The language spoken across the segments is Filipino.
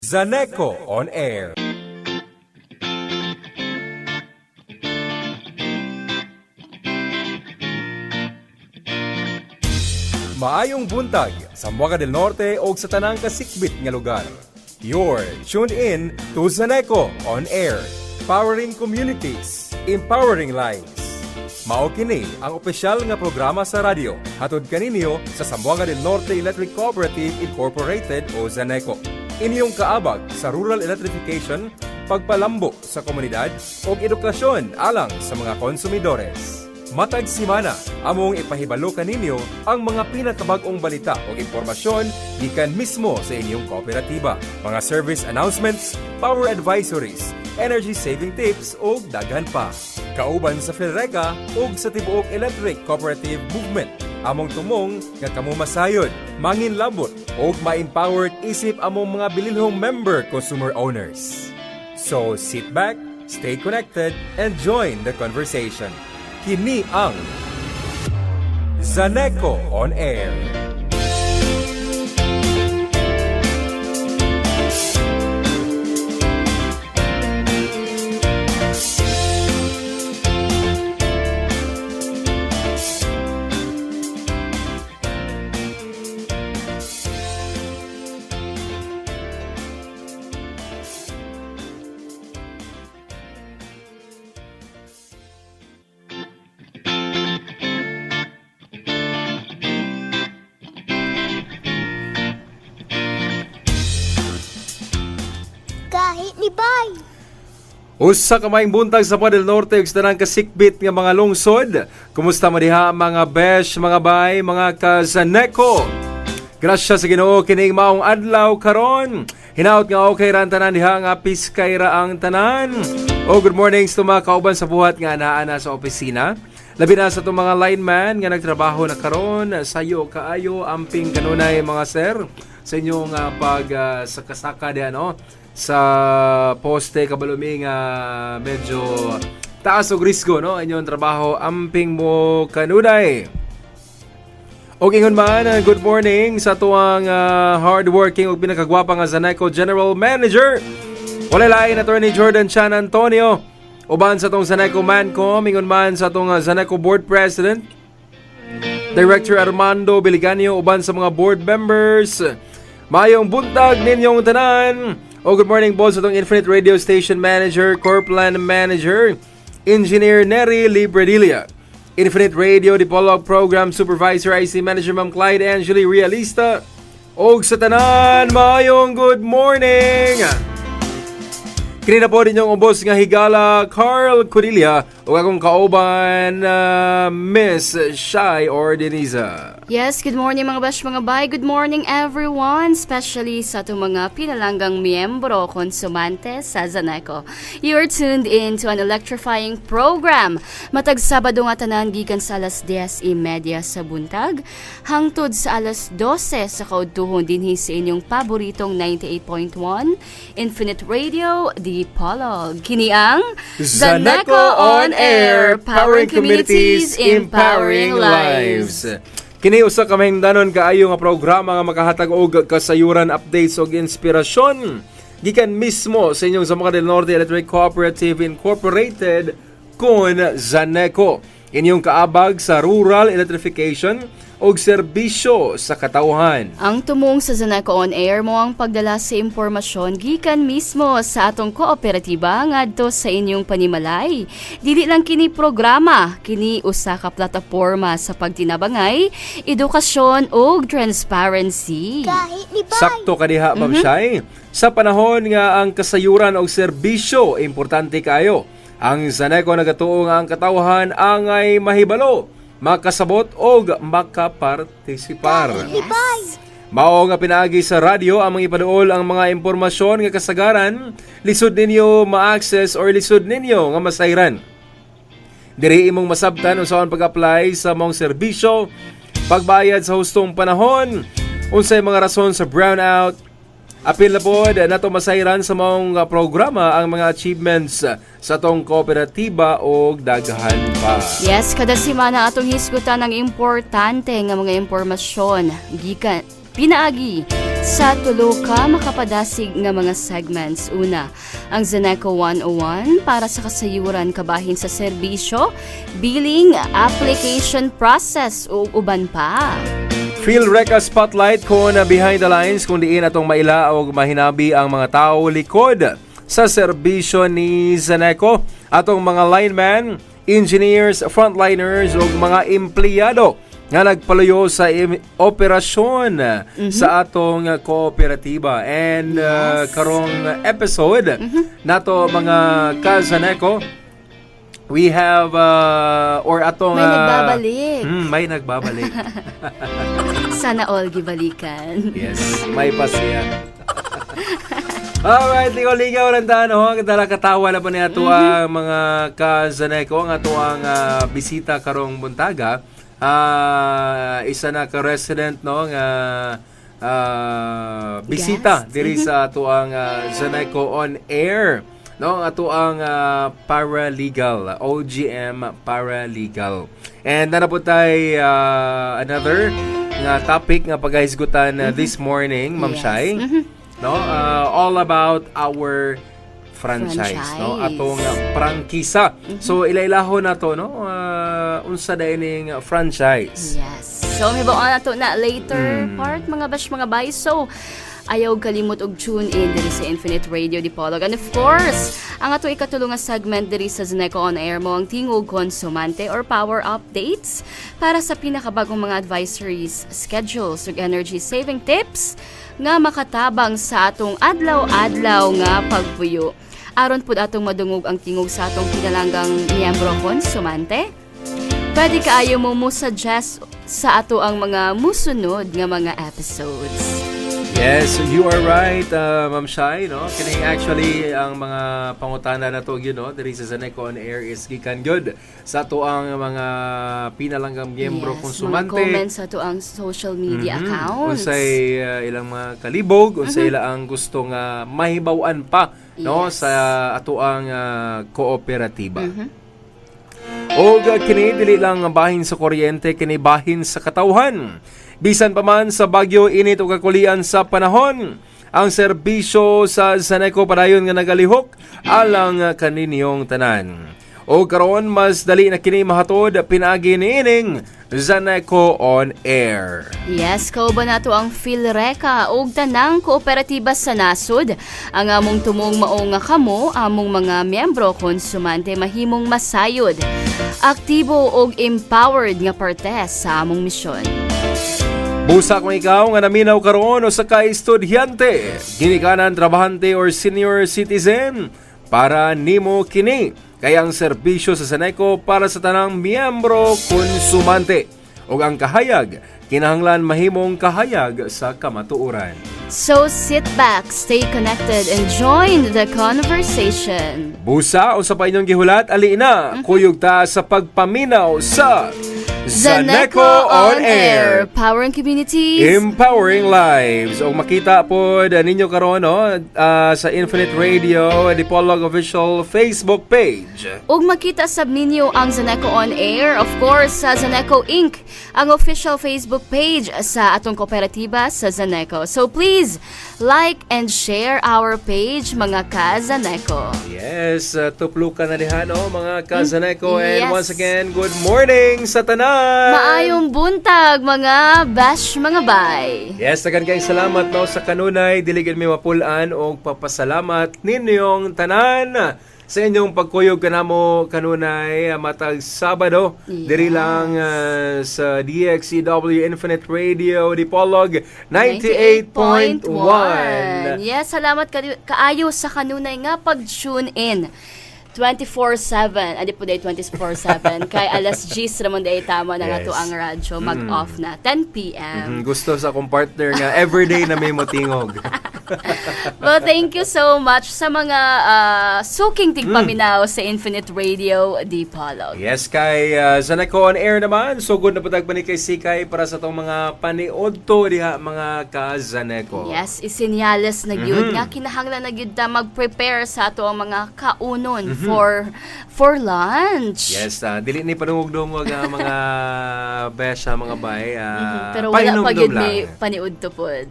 Zaneco on Air. Maayong buntag sa Sambuanga del Norte o sa tanang kasikbit nga lugar. You're tuned in to Zaneco on Air. Powering communities, empowering lives. Mao kini ang opisyal nga programa sa radyo hatod kaninyo sa Sambuanga del Norte Electric Cooperative Incorporated o Zaneco. Inyong kaabag sa rural electrification, pagpalambo sa komunidad o edukasyon alang sa mga konsumidores. Matag simana, among ipahibalo kaninyo ang mga pinakabag-ong balita o impormasyon gikan mismo sa inyong kooperatiba, mga service announcements, power advisories, energy saving tips o daghan pa. Kauban sa Fedreca o sa Tibuok Electric Cooperative Movement, among tumong nga kamumasayod, manginlabot o ma-empowered isip among mga bililhong member consumer owners. So sit back, stay connected, and join the conversation. Kini ang Zaneco on Air. Kahit ni Bay. Usa ka maayong buntag sa Padel Norte ug sa tanang kasikbit nga mga lungsod. Kumusta man diha mga besh, mga bay, mga ka-Zaneco? Grasya sa Ginoo kining maong adlaw karon. Hinaut nga okay ra ang tanan diha nga piskay ra ang tanan. O good morning sa mga kauban sa buhat nga anaa na sa opisina. Labi na sa itong mga lineman nga nagtrabaho na karon. Sayo kaayo amping kanunay mga sir sa inyong sakasaka diha no. Sa poste kabalumi nga medyo taas og risgo no inyong trabaho amping mo kanunay. Og ingon man good morning sa tuwang hardworking ug pinakagwapa nga Zaneco General Manager. Wala lain Attorney Jordan Chan Antonio. Uban sa tong Zaneco Mancom, ingon man sa tong Zaneco Board President Director Armando Biliganio, uban sa mga board members. Mayong buntag ninyong tanan. O good morning po sa itong Infinite Radio Station Manager, Corplan Manager, Engineer Nery Libradilla, Infinite Radio Dipolog Program Supervisor IC Manager Ma'am Clyde Angeli Realista, o sa tanan, mayong good morning! Kinina po din yung ubos nga higala Carl Corilla o akong kauban Miss Shai Ordeniza. Yes, good morning mga bash, mga bay. Good morning everyone, especially sa itong mga pinalanggang miyembro, konsumante sa Zaneco. You are tuned in to an electrifying program. Matag Sabado nga tanan gikan sa alas 10:30 sa buntag, hangtod sa alas 12 sa kaudtuhon dinhi sa inyong paboritong 98.1 Infinite Radio, Dipolog. Kini ang Zaneco on Air, powering communities, empowering lives. Kini usa ka mahingdanon kaayo nga programa nga makahatag og kasayuran, updates ug inspirasyon gikan mismo sa inyong Zamboanga del Norte Electric Cooperative Incorporated kun Zaneco. Inyong kaabag sa rural electrification og serbisyo sa katawhan. Ang tumong sa Zaneco on Air mo ang pagdala sa impormasyon gikan mismo sa atong kooperatiba ngadto sa inyong panimalay. Dili lang kini programa, kini usa ka plataporma sa pagtinabangay, edukasyon ug transparency. Kahit ni Bay. Sakto ka diha, Ma'am Shai. Sa panahon nga ang kasayuran og serbisyo importante kayo. Ang Zaneco nagatuo nga ang katawhan angay mahibalo, makasabot og makapartisipar. Kahit ni Bay. Mao nga pinaagi sa radyo among ipaduol ang mga impormasyon nga kasagaran, lisod ninyo ma-access or lisod ninyo nga masayran. Diri imong masabtan usaon pag-apply sa mong serbisyo, pagbayad sa hustong panahon, unsay mga rason sa brownout. Apil na po nato masayran sa mong programa ang mga achievements sa tong kooperatiba o daghan pa. Yes, kada semana atong hisgutan ang importante nga mga impormasyon gikan pinaagi sa tulo ka makapadasig nga mga segments. Una, ang Zeneco 101 para sa kasayuran kabahin sa serbisyo, billing, application process ug uban pa. Phil Reka Spotlight kung behind the lines kung diin atong maila o mahinabi ang mga tao likod sa serbisyo ni Zeneco, atong mga linemen, engineers, frontliners ug mga empleyado nga nagpaluyo sa operasyon sa atong kooperatiba. And karong episode nato mga ka-Zeneco, we have or atong May nagbabalik. may nagbabalik. Sana all gibalikan. Yes, may pasiya. Alright, ligaw-ligaw lang tayo. Kadala katawa na pa niya ito ang mga ka-Zeneco, ang ato ang bisita karong buntaga. Isa na ka-resident no nga bisita diri sa ato ang Zeneco on air, no, ato ang paralegal, OGM paralegal. And po tayo another nga topic nga paghisgutan this morning, Ma'am Shai. No, all about our franchise, no, atong prangkisa. So ilailahon na to, no, unsa dayon franchise. Yes. So may baon na to na later part mga bash mga bay. So ayaw kalimot og tune in diri sa Infinite Radio Dipolog. And of course, ang ato ikatulong nga segment diri sa Zeneco on Air mo ang tingog konsumante or power updates para sa pinakabagong mga advisories, schedules ug energy saving tips nga makatabang sa atong adlaw-adlaw nga pagpuyo. Aron pud atong madungog ang tingog sa atong pinalanggang miyembro konsumante. Pwede kaayo mo suggest sa ato ang mga musunod nga mga episodes. Yes, you are right, Ma'am Shai, no? Kini actually ang mga pangutana na to yun, no? Diri sa Zeneco on Air is gikan good sa to ang mga pinalanggang miyembro konsumante. Mga comments sa to ang social media accounts. Unsay ilang mga kalibog, unsay ila ang gusto nga mahibaw-an pa, no, sa ato ang kooperatiba. O kini dili lang bahin sa kuryente, kini bahin sa katawhan. Bisan pa man sa bagyo, init o kakulian sa panahon, ang serbisyo sa Zeneco padayon nga nagalihok alang kaninyong tanan. O karon mas dali na kini mahatod pinaagi niining Zeneco on Air. Yes, kauban nato ang PhilReca og tanang kooperatiba sa nasod. Ang among tumong mao nga kamo, among mga miyembro konsumante mahimong masayod, aktibo og empowered nga parte sa among misyon. Busa kung ikaw nga naminaw karon o sa ka-estudyante, ginikanan, trabahante or senior citizen, para nimo kini kay ang serbisyo sa Zeneco para sa tanang miyembro konsumante ug ang kahayag kinahanglan mahimong kahayag sa kamatuoran. So sit back, stay connected and join the conversation. Busa o sa pa inyong gihulat, ali na kuyog ta sa pagpaminaw sa Zeneco on Air, powering communities, empowering lives. O makita po ninyo karon, no, sa Infinite Radio Dipolog official Facebook page. ug makita sab ninyo ang Zeneco on Air, of course, sa Zeneco Inc., ang official Facebook page sa atong kooperatiba sa Zeneco. So please, like and share our page, mga ka-Zeneco. Yes, tuplukan na diha, no, mga ka-Zeneco. And Yes. once again, good morning sa tanan. Maayong buntag, mga bash, mga bay. Yes, tagan kayong salamat, no, sa kanunay. Diligan mi mapulaan o papasalamat ninyong tanan sa inyong pagkuyog kanamo kanunay matag Sabado. Yes. Diri lang sa DXCW Infinite Radio Dipolog 98.1. Yes, salamat kaayo sa kanunay nga pag-tune in. 24/7, adi po day 24/7 kay alas 10 ramon day tama na nga Yes. to ang radyo mag-off na 10 p.m. Gusto sa akong partner nga everyday na may motingog. Well, thank you so much sa mga suking tigpaminaw sa Infinite Radio Dipolog. Yes, kay Zeneco on Air naman. So good na patag pa ni kay Sikay para sa tong mga paniudto diha mga ka-Zeneco. Yes, isinyales na gyud nga kinahanglan na gyud ta mag-prepare sa ato ang mga kaunon for lunch. Yes, dili ni panungog-dungog ang mga besya, mga bay. Pero wala pa pahinumdum gyud lang. may paniudto pod.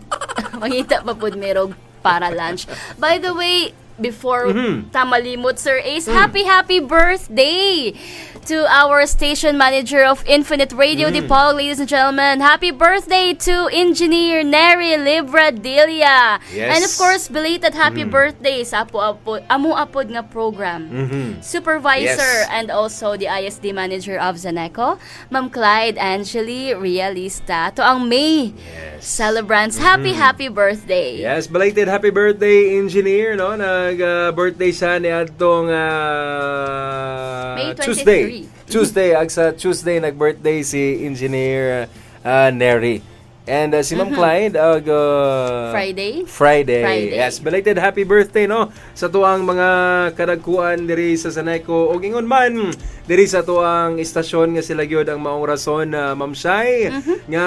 Mangita pa pud merog para lunch. By the way, before tamalimot, Sir Ace, happy birthday to our station manager of Infinite Radio Dipolog, ladies and gentlemen. Happy birthday to Engineer Neri Libradilia. Yes. And of course, belated happy birthday sa amu apod nga program. Supervisor Yes. and also the ISD manager of Zaneco, Ma'am Clyde Angeli Realista. To ang May celebrants, happy birthday. Yes, belated happy birthday, engineer, no? Nag-birthday siya ni atong May 23. Tuesday, sa Tuesday nag-birthday si Engineer Neri. And si Ma'am Clyde Friday. Yes, belated happy birthday, no? Sa tuang mga kadagkuan diri sa Zaneco o gingon man diri sa tuang istasyon nga sila gyud ang maong rason na Ma'am Shai nga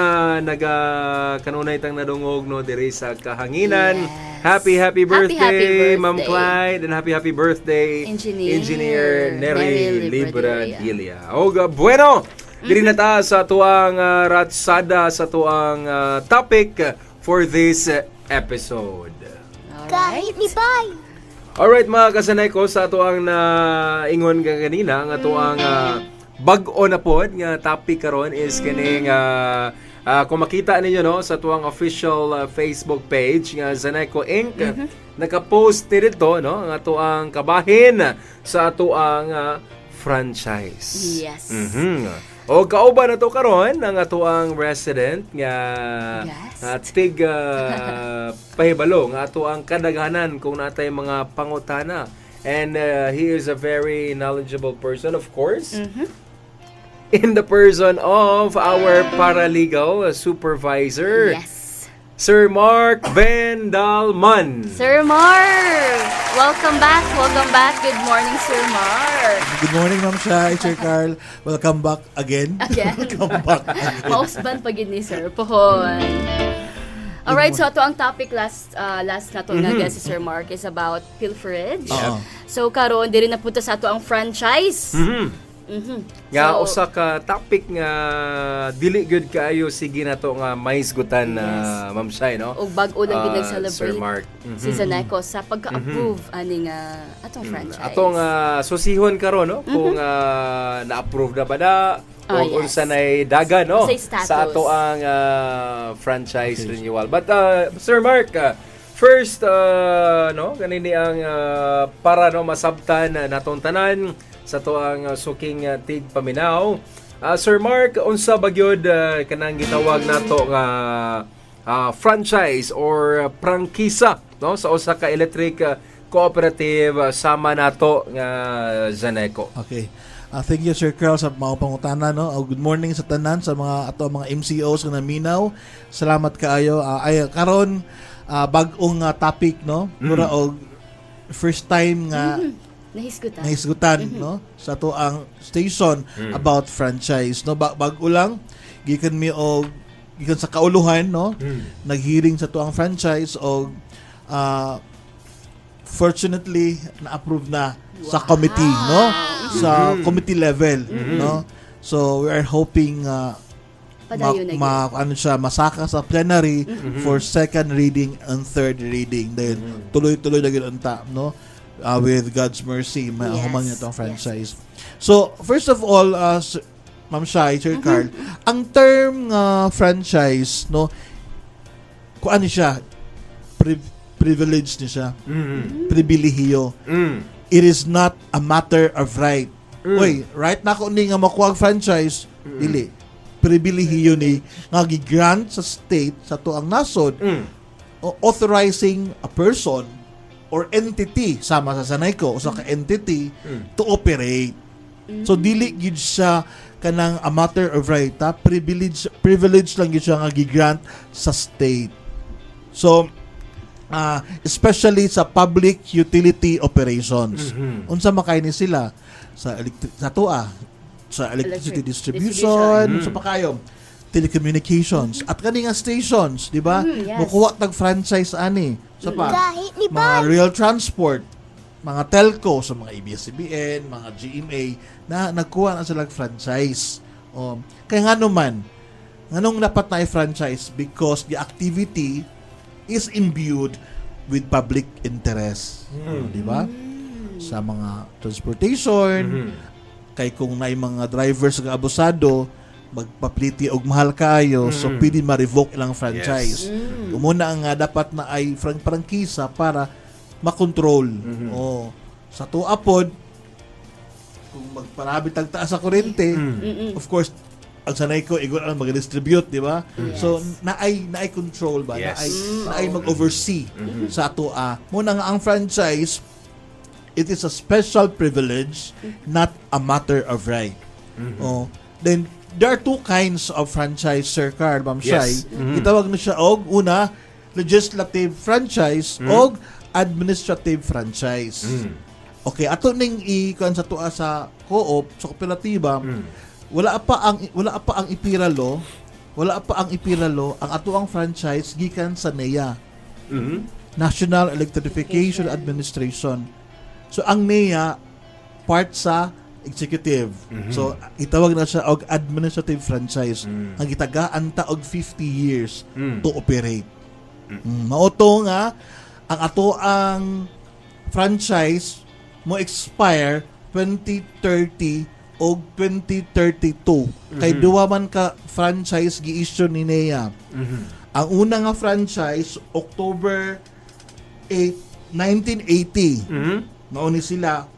kanunay tang nadungog no diri sa kahanginan. Yes. Happy birthday, birthday. Ma'am Clyde, and happy birthday Engineer Neri Neri Libradilia. O bueno, diri na ta sa tuang ratsada sa tuang topic for this episode. Kahit ni Bay. Alright mga kasanay ko, sa tuang na ingon ka kanina, nga tuang bag-o na pod nga topic karon is kining kung makita ninyo no sa tuang official Facebook page nga Zaneco Inc. Naka-post dito no nga tuang kabahin sa tuang franchise. Yes. O kauban na to karon ang atuang resident nga Yes. tig pahibalo nga atuang kadaghanan kung natay mga pangutana. And he is a very knowledgeable person, of course. In the person of our paralegal supervisor, Yes. Sir Mark Vendalman. Sir Mark, welcome back. Good morning, Sir Mark. Good morning, Ma'am Shai, Sir Carl. Welcome back again. Welcome back again. Mausban pa gid ni Sir Pohon. Alright, so ito ang topic last na to nga si Sir Mark is about pilferage. Oo. So karon diri na punta sa ato ang franchise. Nga So- usa ka topic nga dili gyud kaayo sige nato nga maisgutan na Ma'am Shai, no? Og bag-o lang gid Sir nag-celebrate Mark. si Zaneco sa pagka-approve ani nga atong franchise. Atong susihon karon no kung na-approve na ba na o Yes. unsa nay daga no Unsay status. sa ato ang franchise renewal. But Sir Mark, first no kanini ang para no masabtan natong tanan sa to ang suking tig paminaw. Sir Mark, unsa ba gyud kanang gitawag nato nga franchise or prangkisa no sa usa ka electric cooperative sama nato nga Zaneco. Okay. Thank you, Sir Carl, sa mga pangutana. No? Good morning sa tanan, sa mga MCOs na naminaw. Salamat kaayo. Karon, bag-ong topic, no? Mura og first time nga nahisgutan no sa to ang station about franchise no bag-o lang gikan mi og gikan sa kauluhan no naghearing sa to ang franchise og fortunately na-approve na sa committee no sa committee level no so we are hoping Padayon na ano siya masaka sa plenary for second reading and third reading then tuloy-tuloy na gyud unta no with God's mercy, mahuman niya itong franchise. So, first of all, Ma'am Shai, Sir Carl, ang term franchise, no, kung ano siya, privilege niya siya, pribilehiyo. It is not a matter of right. Uy, right na kung hindi nga makuha ang franchise, dili. Pribilehiyo ni nga gigrant sa state, sa to ang nasod, authorizing a person or entity sama sa Zaneco usa ka entity to operate. So dili gid siya kanang a matter of right, privilege lang gid siya nga gigrant sa state. So especially sa public utility operations. Unsa makay ni sila sa sa electricity distribution, sa pakayo telecommunications at kani nga stations, di ba? Yes. Mukuha tag franchise ani sa pa Kahit ni mga Bay. rail transport, mga telco sa mga ABS-CBN, mga GMA na nagkuha na sila franchise. Kaya nga naman, nganong dapat na i-franchise because the activity is imbued with public interest. Di ba? Sa mga transportation, kay kung naay mga drivers nga abusado, magpapliti og mahal kaayo, so pwede ma-revoke ilang franchise. Umuna nga dapat na ay prangkisa para makontrol. Sa tuapod, kung magparabit ang taas sa kuryente, of course, ang sanay ko, igon ang mag-distribute, di ba? So, naay control ba? Yes. Naay mag-oversee sa tua. Muna nga ang franchise, it is a special privilege, not a matter of right. Then, there are two kinds of franchise, Sir Carl, Ma'am Shai. Yes. Itawag na siya og, una, legislative franchise, og administrative franchise. Okay, ato ning ikuan sa tua sa co-op, sa kooperatiba, wala pa ang IPIRA law, ang ato ang franchise gikan sa NEA. National Electrification Administration. So ang NEA part sa executive. So itawag na siya og administrative franchise. Ang gitagaan ta og 50 years to operate. Mao to nga ang ato ang franchise mo expire 2030 o 2032. Kay duwa man ka franchise gi-issue ni NEA. Ang una nga franchise October 8, 1980. Nauni sila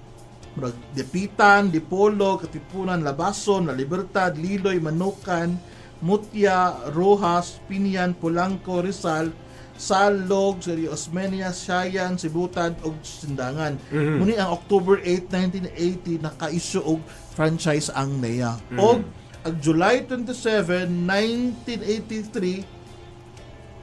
Depitan, Dipolo, Katipunan, Labason, La Libertad, Liloy, Manukan, Mutya, Rojas, Pinian, Polanco, Rizal, Salog, Osmeña, Siayan, Sibutan ug Sindangan. Muni ang October 8, 1980 naka-issue og franchise ang NEA. Og ang July 27, 1983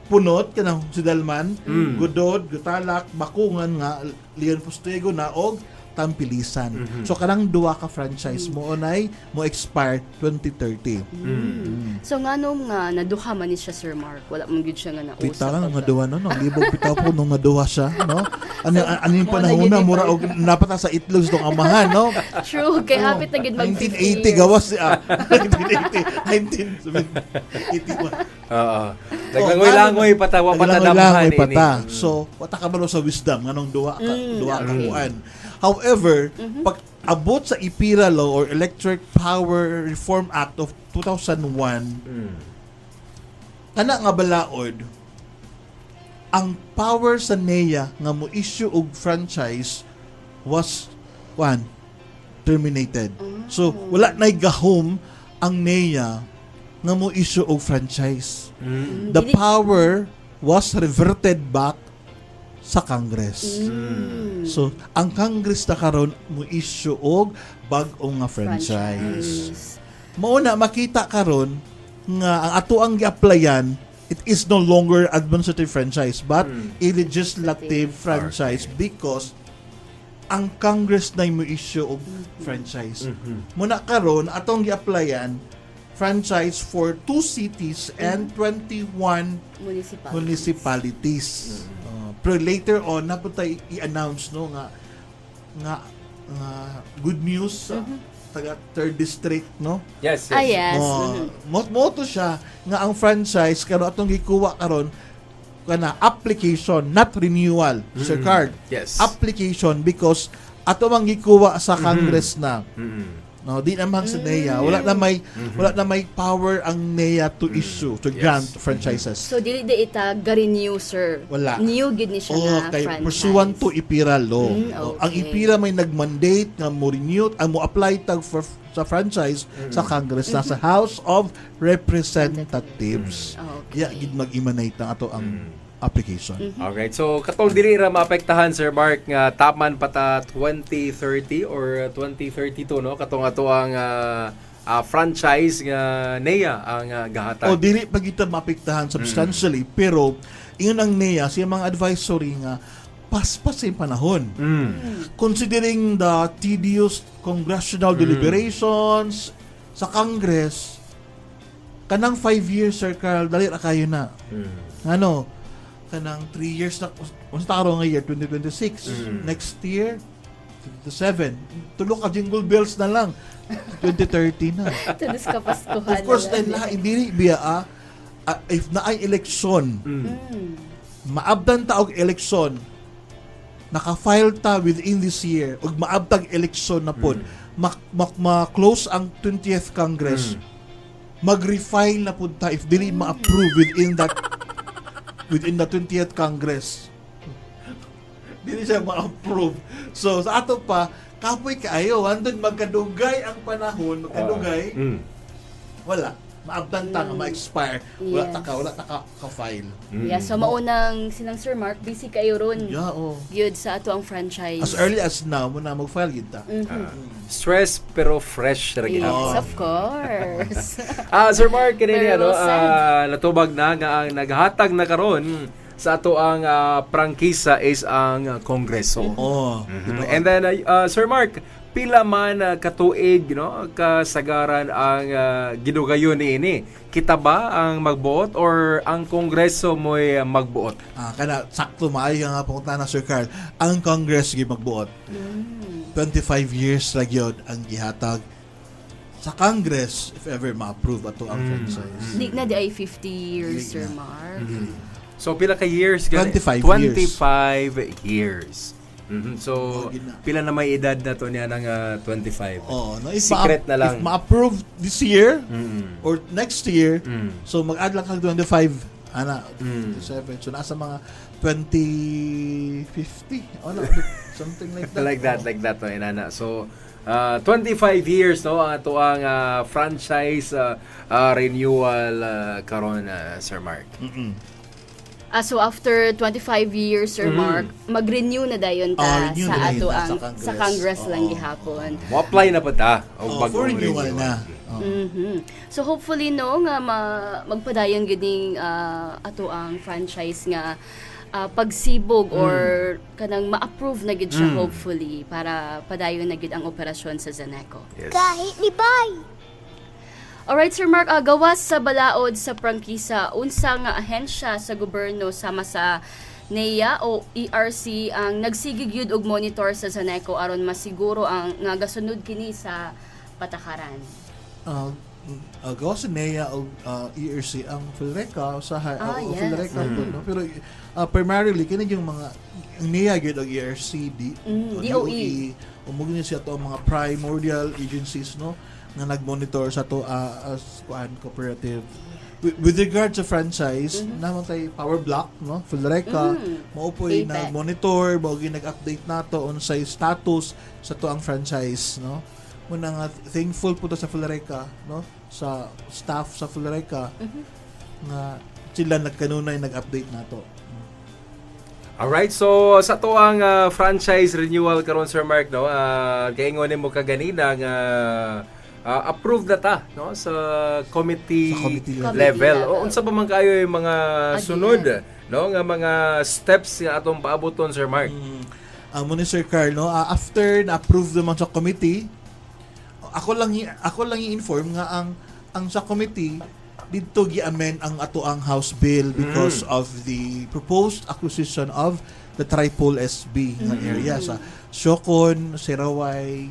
punot kanang si Dalman, Gudod, Gutalak, Bakungan nga Leon Postego na og Tampilisan. So kanang duwa ka franchise mo onay mo expire 2030. So nga nung nga naduha man ni siya, Sir Mark, wala man gid siya nga nausa. Kita lang naduwa no, libog pitaw po nung naduha siya, no? Ano yung panahon na mura og napata sa itlog sa tong amahan, no? True, kay hapit na gid mag 1980 gawas siya. 1980, 1981. Oo. Naglangoy-langoy patawa patadamahan Naglangoy pata. ini. So, wata ka ba sa wisdom nganong duwa ka kuan. However, pag abot sa IPIRA law or Electric Power Reform Act of 2001, kana nga balaod ang power sa NEA nga mo issue og franchise was terminated. So, wala nay gahom ang NEA nga mo issue og franchise. The power was reverted back sa Congress. So, ang Congress na karon mo issue og bag-ong nga franchise. Mauna makita karon nga ang ato ang gi-applyan, it is no longer administrative franchise but a legislative franchise because ang Congress na mo issue og franchise. Muna karon atong gi-applyan franchise for 2 cities and 21 municipalities. Pero later on napunta i-announce no nga good news sa taga 3rd district no. Yes. Yes. Moto siya nga ang franchise karon atong gikuha karon kana application not renewal, Sir Card. Yes. Application because ato mang gikuha sa Congress na. No, di naman sa NEA. Wala na may power ang NEA to issue, to grant franchises. So dili di ita ga-renew, sir. Wala. New gid ni siya nga kay franchise. pursuant to IPIRA law. Okay. Ang IPIRA may nag-mandate nga mo renew ang mo apply tag sa franchise sa Congress na sa House of Representatives. Okay. Yeah, gid mag-emanate ang ato ang application. Alright, so katong dili ra maapektahan, Sir Mark, nga taman pata 2030 or 2032 no katong ato ang franchise nga NEA ang gahatag. O dili pa kita maapektahan substantially pero ingon ang NEA siya mga advisory nga paspas yung panahon. Considering the tedious congressional deliberations sa Congress, kanang 5 years, Sir Carl, dali ra kayo na. Ano? Kanang 3 years na, unsa karon nga year 2026. Next year 2027. Tulo ka jingle bells na lang. 2030 na. Tulos ka Paskuhan. Of course, dahil hindi biya if na ay election maabdan ta og eleksyon, naka-file ta within this year, ug maabtag eleksyon na pod, ma-close ang 20th Congress, mag-refile na pod ta if dili ma-approve within the 20th Congress. Dili siya ma-approve. So, sa ato pa, kapoy kaayo, andun magkadugay ang panahon, wala. Maabdan ta nga ma-expire. Wala ta ka-file. Yeah, so maunang silang Sir Mark, busy kayo ron. Yeah, oh. Good sa ato ang franchise. As early as now, muna mag-file gid ta. Stress pero fresh ra Yes, gihapon. of course. Sir Mark, kini Very ano, well said. natubag na nga ang naghatag na karon sa ato ang prangkisa is ang Kongreso. Oh. And then Sir Mark, pila man katuig no kasagaran ang gidugayon niini. Kita ba ang magbuot or ang Kongreso mo'y magbuot? Kana sakto maayo nga punta na Sir Carl. Ang Congress gi magbuot. 25 years ra gyud ang gihatag sa Congress if ever ma-approve ato ang franchise. Di na di ay 50 years, Di Sir na. Mark. So pila ka years? 25 years. So Oh, gina. pila na may edad na to niya ng 25. Oh, no, if Secret na lang. If ma-approve this year Mm. or next year, Mm. so mag-add lang kag 25 ana Mm. 27. So nasa mga 2050. Oh, no, something like that. like that no inana. So 25 years no ang ato ang franchise renewal karon Sir Mark. So after 25 years, Sir Mark, mag-renew na dayon ta renew sa na ato dayon ta ang sa Congress. sa Congress lang Oo. gihapon. Mo-apply na pa ta og Oh, for bagong renewal na. Oh. So hopefully no nga magpadayon giding ato ang franchise nga pagsibog or kanang ma-approve na gid siya hopefully para padayon na gid ang operasyon sa Zaneco. Yes. Kahit ni Bay. Alright, Sir Mark, gawas sa balaod sa prangkisa, unsa nga ahensya sa gobyerno sama sa NEA o ERC ang nagsigig yun og monitor sa Zaneco aron masiguro ang nga gasunod kini sa patakaran. Gawa sa NEA o ERC ang Philreca Ah, o yes. Philreca po, no? Pero primarily kini yung mga ang NEA gyud og ERC o DOE. umugin niya siya to ang mga primordial agencies no nga nagmonitor sa to as cooperative with regard sa franchise naman tay power block no Philreca maupoy APEC. na monitor mao nag-update nato unsay status sa to ang franchise no muna nga thankful po to sa Philreca no sa staff sa Philreca nga sila nagkanunay nag-update nato. Alright, so sa to ang franchise renewal karon Sir Mark no, kaingon mo kaganina nga approved na ta no sa committee, Sa committee level. level. O unsa pa man kayo yung mga sunod no nga mga steps nga atong paaboton Sir Mark? Muna Sir Carl no after na-approve naman sa committee ako lang i-inform nga ang sa committee dito gi-amend ang ato ang House bill because of the proposed acquisition of the Tripole SB nga area sa Siocon, Siraway,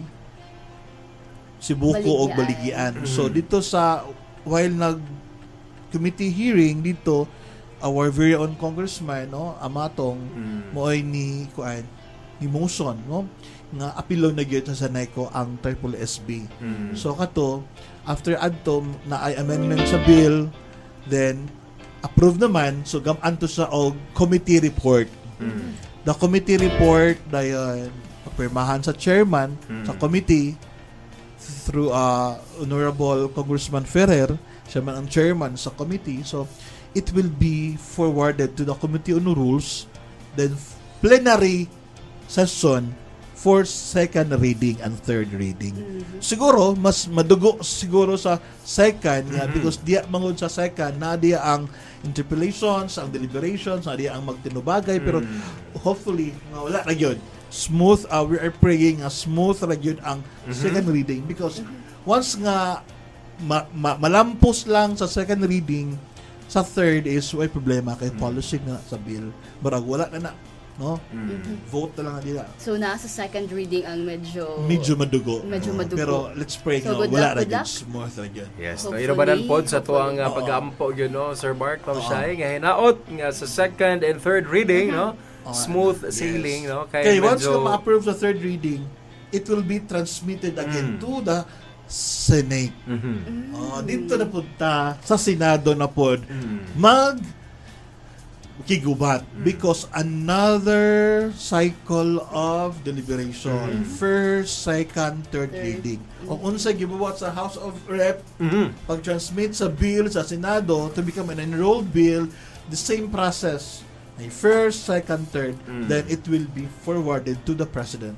Sibuko o Baligian. So dito sa while nag committee hearing dito our very own congressman no Amatong moay ni motion no nga apilo na gyud sa Zaneco ang Triple SB. So kato after adto na ay amendment sa bill then approve naman so gaman to sa og committee report. The committee report dayon papirmahan sa chairman sa committee through Honorable Congressman Ferrer, siya man ang chairman sa committee. So it will be forwarded to the Committee on Rules, then plenary session for second reading and third reading. Siguro mas madugo siguro sa second nga because diya mangod sa second na diya ang interpellations, ang deliberations, na diya ang magtinubagay pero hopefully nga wala na gyud. Smooth, we are praying nga smooth ra gyud ang second reading because once nga malampos lang sa second reading sa third is way problema kay policy na sa bill. Barag wala na no? Vote na lang nila. So, nasa second reading ang medyo Madugo. Medyo madugo. Pero let's pray So, nga, good wala luck, na good yun. luck. Smooth na yun. Yes, no, Hopefully, irabanan pod sa tuang hopefully. pag-aampo yun, no, Sir Mark, Ma'am Shai, nga hinaot nga sa second and third reading, no, smooth sailing, no, Okay, once medyo- na ma-approve sa third reading, it will be transmitted again to the Senate. Dito na punta sa Senado na pod mag kigubat because another cycle of deliberation. First, second, third reading. Kung unsa gibubuhat sa House of Rep, pag-transmit sa bill sa Senado to become an enrolled bill, the same process. May first, second, third, then it will be forwarded to the President.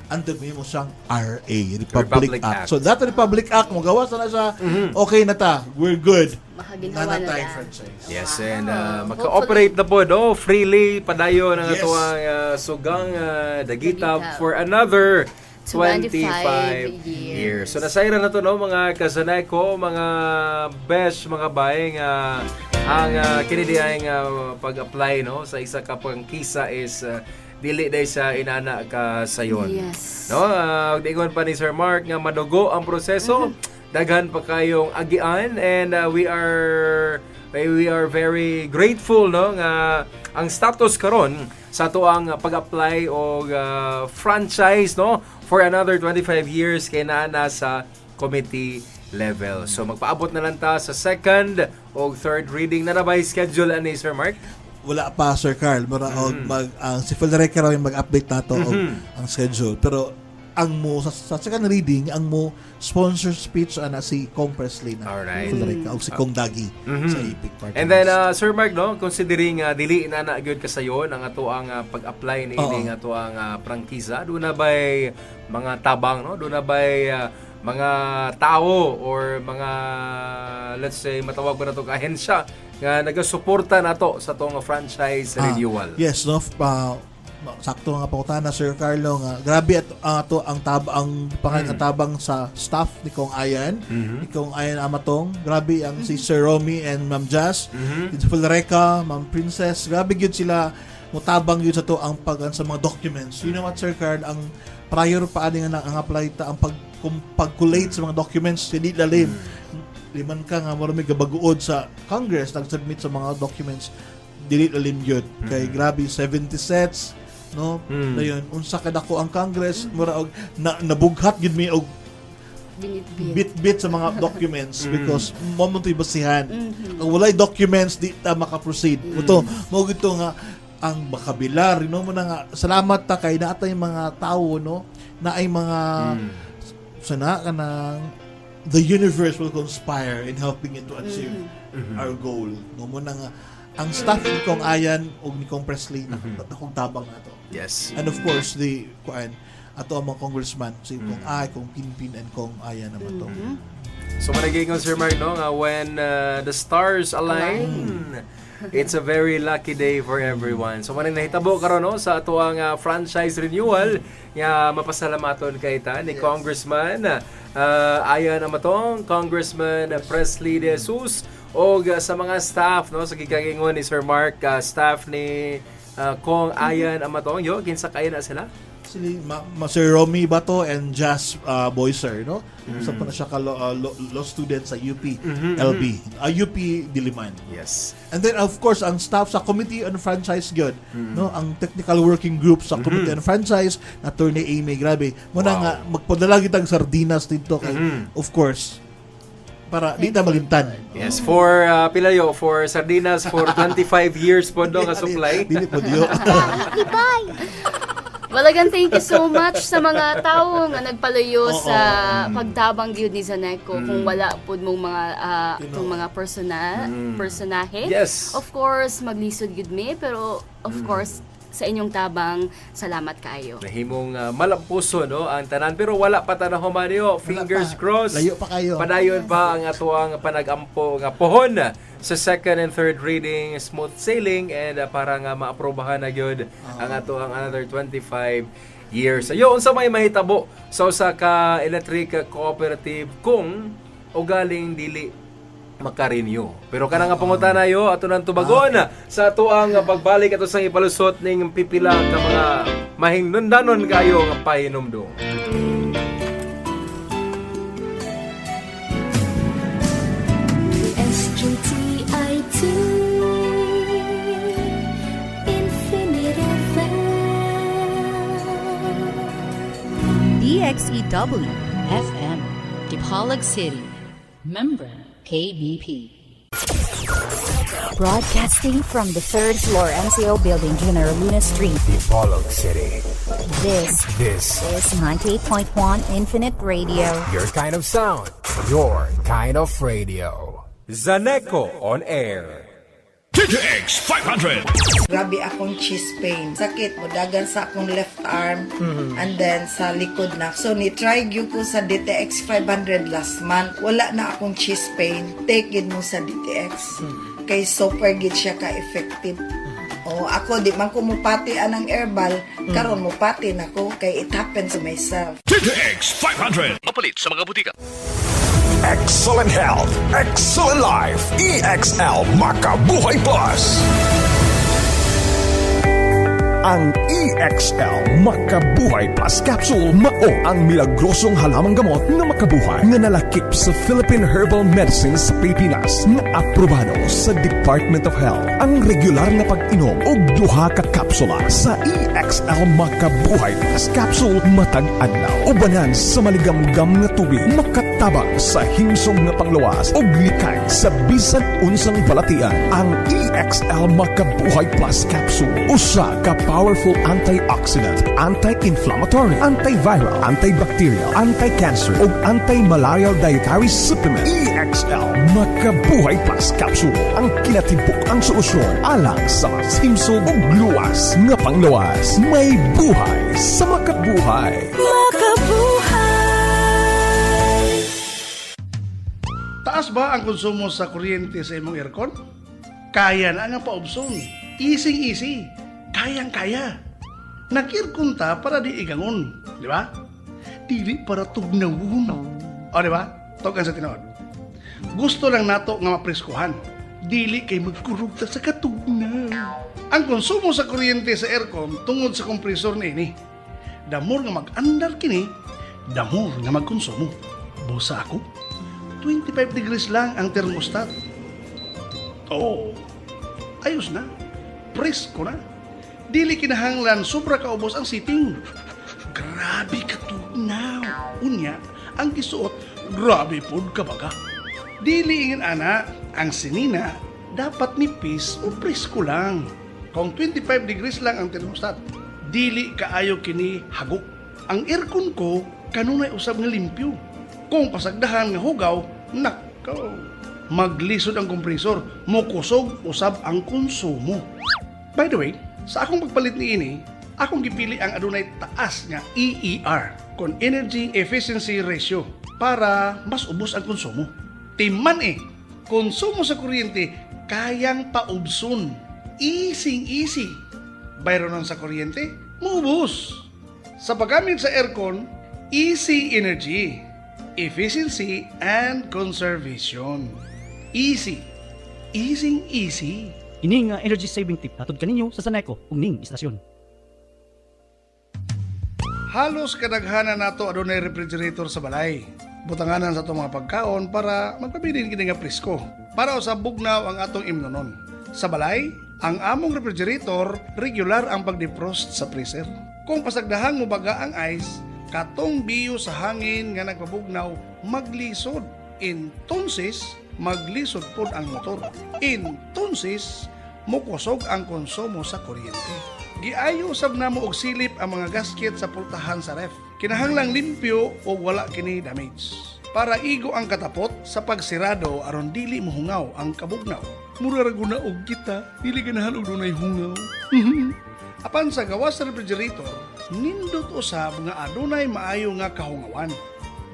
Under mo siyang RA, Republic Republic Act. Act. So, that Republic Act, magawa na siya, okay na ta, we're good. Makaginhawa na Nanatay lang. franchise. Yes, and maka-operate na po, no? Freely, padayon ang Yes. atuang sugang dagita Dagita. for another 25 years. So, nasayra na to, no, mga kasanay ko, mga best, mga baying, ang kinidiyang pag-apply, no, sa isa ka pang kisa is dili day sa inana ka sayon. Yes. No, diingon pa ni Sir Mark nga madugo ang proseso. Daghan pa kayong agian and we are very grateful, no, nga ang status karon sa tuang pag-apply og franchise, no, for another 25 years kay naa sa committee level. So magpaabot na lang ta sa second o third reading na nabay schedule ani Sir Mark. Wala pa, Sir Carl. Si Federica raw yung mag-update na to ang schedule. Pero ang mo sa second reading, ang mo sponsor speech ana si Kong Presley na Alright. Federica o si Kong Dagi sa EPIC Party. And then List. Sir Mark, no, considering dili na gyud kasayon ang ato ang pag-apply ni ini ato ang prangkisa, do na bay mga tabang, no, do na bay mga tao or mga, let's say, matawag ba na ito ahensya nga nagasuporta nato sa tong franchise renewal. Yes, no. Sakto nga pakutana, Sir Carlo, nga grabe ato ang tabang sa staff ni Kong Ayan. Ni Kong Ayan Amatong. Grabe ang si Sir Romy and Ma'am Jazz. Si Fulreca, Ma'am Princess. Grabe gyud sila mutabang gyud sa to ang sa mga documents. You know what, Sir Carl, ang prior pa ani nga ang apply ta ang pag-collate sa mga documents hindi lalim. Liman ka nga marami gabaguod sa Congress nag-submit sa mga documents dili lalim gyud. Kay grabe 70 sets, no? Dayon unsa kadako ang Congress mura og nabughat gyud mi og bit sa mga documents because mo to ibasihan. Kung walay documents di ta maka-proceed. Ito mo gito nga ang bakabilar, no mo na nga salamat ta kay naatay mga tao, no, na ay mga sana kanang the universe will conspire in helping it to achieve our goal. No mo na nga ang staff ni Kong Ayan o ni Kong Presley nakong tabang na to. Yes. And of course the ato ang mga congressman si Kong Ay, Kong Pinpin and Kong Ayan naman to. So managingon Sir Mark, no, nga when the stars align, it's a very lucky day for everyone. So maning nahitabo karon, no, sa ato ang franchise renewal nga mapasalamaton kay ta ni Congressman Ayan Amatong, Congressman Presley De Jesus o sa mga staff, no, sa gikagingon ni Sir Mark, staff ni Kong Ayan Amatong, yo kinsa kay na sila? Actually, Sir Romy Bato and Jazz Boyser, no? Isa pa na siya ka law student sa UP LB, UP Diliman. Yes. And then of course ang staff sa Committee on Franchise gyud, no? Ang technical working group sa Committee on Franchise na Attorney Amy, grabe. Muna nga magpadala kitag sardinas dito kay of course para di ta malimtan. Yes, for Pilayo, for sardinas for 25 years po nga supply. Dili po diyo. Bye. Walagan, thank you so much sa mga tao nga nagpalayo sa pagtabang gyud ni Zaneco. Kung wala pud mong mga itong mga personahe. Yes. Of course, maglisod gyud mi, pero of course sa inyong tabang, salamat kayo. Nahimong malampuso, no, ang tanan, pero wala pa ta na humanyo. Fingers crossed. Layo pa kayo. Padayon pa ang atuang panagampo nga pohon sa second and third reading, smooth sailing, and para nga maaprobahan na gyud ang atuang another 25 years. Ayo, unsa may mahitabo sa usa ka electric cooperative kung ugaling dili makarenew. Pero kanang nga pangutana yo ato nang tubagon sa ato ang pagbalik ato sang ipalusot ning pipila ka mga mahingnundanon kayo nga pahinumdum. SGTI2 Infinite FM DXEW FM, Dipolog City. Member KBP. Broadcasting from the third floor MCO building, General Luna Street. Dipolog City. This This is 98.1 Infinite Radio. your kind of sound, your kind of radio. Zaneco on air. TTX 500. Grabe akong chest pain. Sakit mo dagan sa akong left arm and then sa likod na. So ni-try gyud ko sa DTX 500 last month. Wala na akong chest pain. Take it mo sa DTX. Kay super gid siya ka-effective. O ako di man ko mupati anang herbal, karon mupati nako kay it happens to myself. TTX 500. Mapalit sa mga butika. Excellent health, excellent life. EXL Makabuhay Plus. Ang EXL Makabuhay Plus Capsule mao ang milagrosong halamang gamot na makabuhay nga nalakip sa Philippine Herbal Medicines sa Pilipinas na aprobado sa Department of Health. Ang regular na pag-inom og duha ka kapsula sa EXL Makabuhay Plus Capsule matag adlaw. Ubanan sa maligamgam nga tubig makatabang sa himsog nga panglawas og likay sa bisan unsang balatian. Ang EXL Makabuhay Plus Capsule usa ka powerful antioxidant, anti-inflammatory, antiviral, antibacterial, anti-cancer ug anti-malarial dietary supplement. EXL Makabuhay Plus Capsule ang kinatibuk ang solusyon alang sa mas himsog ug luwas nga panglawas. May buhay sa makabuhay. Taas ba ang konsumo sa kuryente sa imong aircon? Kaya na nga paubson. Easy. Kayang-kaya. Nag-aircon ta para di igangon. Di ba? Dili para tugnawon. O di ba? Tokan sa tinood. Gusto lang nato nga mapreskuhan. Dili kay magkurog ta sa katugnaw. Ang konsumo sa kuryente sa aircon tungod sa kompresor ni ini. Damor nga mag-andar kini, damor nga magkonsumo. Busa ako. 25 degrees lang ang thermostat. Oh, ayos na. Presko na. Dili kinahanglan sobra kaubos ang sitting. Grabe katugnaw. Unya, ang gisuot, grabe pod kabaga. Dili ingin ana, ang sinina, dapat nipis o presko lang. Kung 25 degrees lang ang thermostat, dili kaayo kini hagok. Ang aircon ko, kanunay usab nga limpyo. Kung pasagdahan nga hugaw, nakaw. Maglisod ang kompresor, mukusog usab ang konsumo. By the way, sa akong pagpalit ni ini, akong gipili ang adunay taas nga EER, kon Energy Efficiency Ratio, para mas ubos ang konsumo. Timan konsumo sa kuryente kayang paubson. Easy. Bayronon sa kuryente, maubos. Sa paggamit sa aircon, easy energy, efficiency, and conservation. Easy. Ini nga energy saving tip natod kaninyo sa Zaneco ug ning istasyon. Halos kadaghanan nato adunay refrigerator sa balay. Butanganan sa atong mga pagkaon para magpabilin kini nga presko. Para sa bugnaw ang atong imnonon. Sa balay, ang among refrigerator regular ang pag-defrost sa freezer. Kung pasagdahang mo baga ang ice, katong biyo sa hangin nga nagpabugnaw maglisod. Entonces, maglisod pod ang motor. Entonces, mukusog ang konsumo sa kuryente. Giayo usab namo og silip ang mga gasket sa pultahan sa ref. Kinahanglang limpyo o wala kini damage. Para igo ang katapot sa pagsirado aron dili mohungaw ang kabugnaw. Mura ra guna og kita, dili ganahan og dunay hungaw. Apan sa gawas sa refrigerator, nindot usab nga adunay maayo nga kahungawan.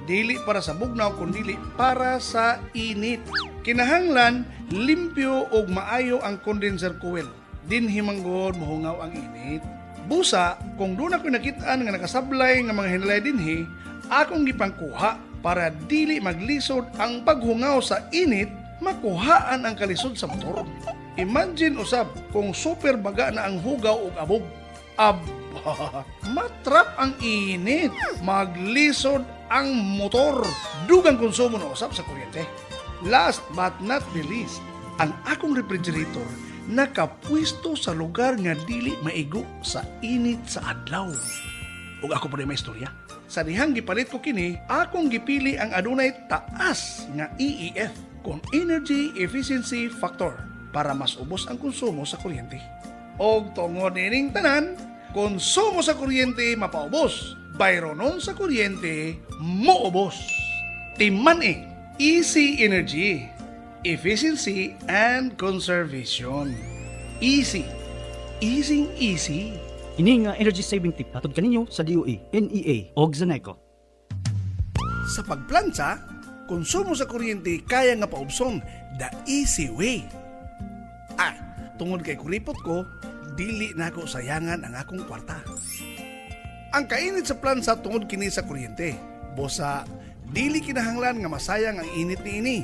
Dili para sa bugnaw kundi para sa init. Kinahanglan limpyo og maayo ang condenser coil. Dinhi manggod mohungaw ang init. Busa kung doon ako nakitaan nga nakasablay nga mga hinalay dinhi, akong gipangkuha para dili maglisod ang paghungaw sa init makuhaan ang kalisod sa motor. Imagine usab kung super baga na ang hugaw ug abog. Abba, matrap ang init, maglisod ang motor, dugang konsumo na usab sa kuryente. Last but not the least, ang akong refrigerator nakapwesto sa lugar nga dili maigo sa init sa adlaw. Ug ako pa rin may istorya. Sa dihang gipalit ko kini, akong gipili ang adunay taas nga EEF kung Energy Efficiency Factor para mas ubos ang konsumo sa kuryente. Og tungod nining tanan, konsumo sa kuryente mapaubos, bayronon sa kuryente moubos. Timan Easy Energy, Efficiency and Conservation. Easy. Easy. Ini nga energy saving tip hatod kaninyo sa DOE, NEA ug Zaneco. Sa pagplansa, konsumo sa kuryente kaya nga paubson the easy way. Tungod kay kuripot ko, dili na ako sayangan ang akong kwarta. Ang kainit sa plansa tungod kini sa kuryente. Bosa, dili kinahanglan nga masayang ang init ni ini.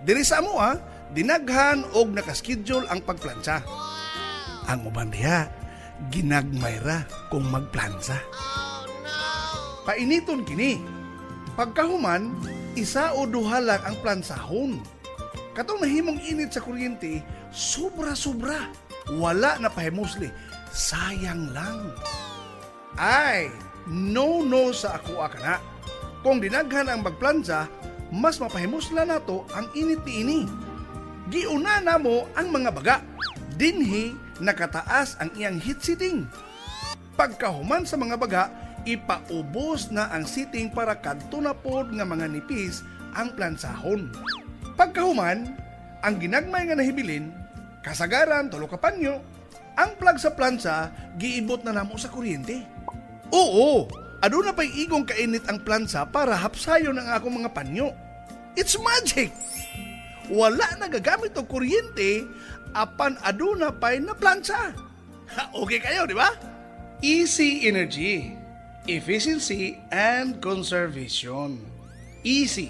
Diri sa amo dinaghan og nakaschedule ang pagplansa. Ang uban diha, ginagmayra kung magplansa. Painiton kini. Pagkahuman, isa o duha lang ang plansahon. Katong nahimong init sa kuryente, sobra-sobra. Wala na pahimusli. Sayang lang. Ay, no sa ako kana. Kung dinaghan ang magplansa, mas mapahimusla nato ang init ni ini. Giuna na mo ang mga baga. Dinhi nakataas ang iyang heat seating. Pagkahuman sa mga baga, ipaubos na ang seating para kadto na pod nga mga nipis ang plansahon. Pagkahuman, ang ginagmay nga nahibilin, kasagaran tulo ka panyo, ang plug sa plansa giibot na namo sa kuryente. Oo, aduna pay igong kainit ang plansa para hapsayon ang akong mga panyo. It's magic. Wala na gagamit og kuryente apan aduna pay na plansa. Okay kayo, di ba? Easy Energy, Efficiency and Conservation. Easy.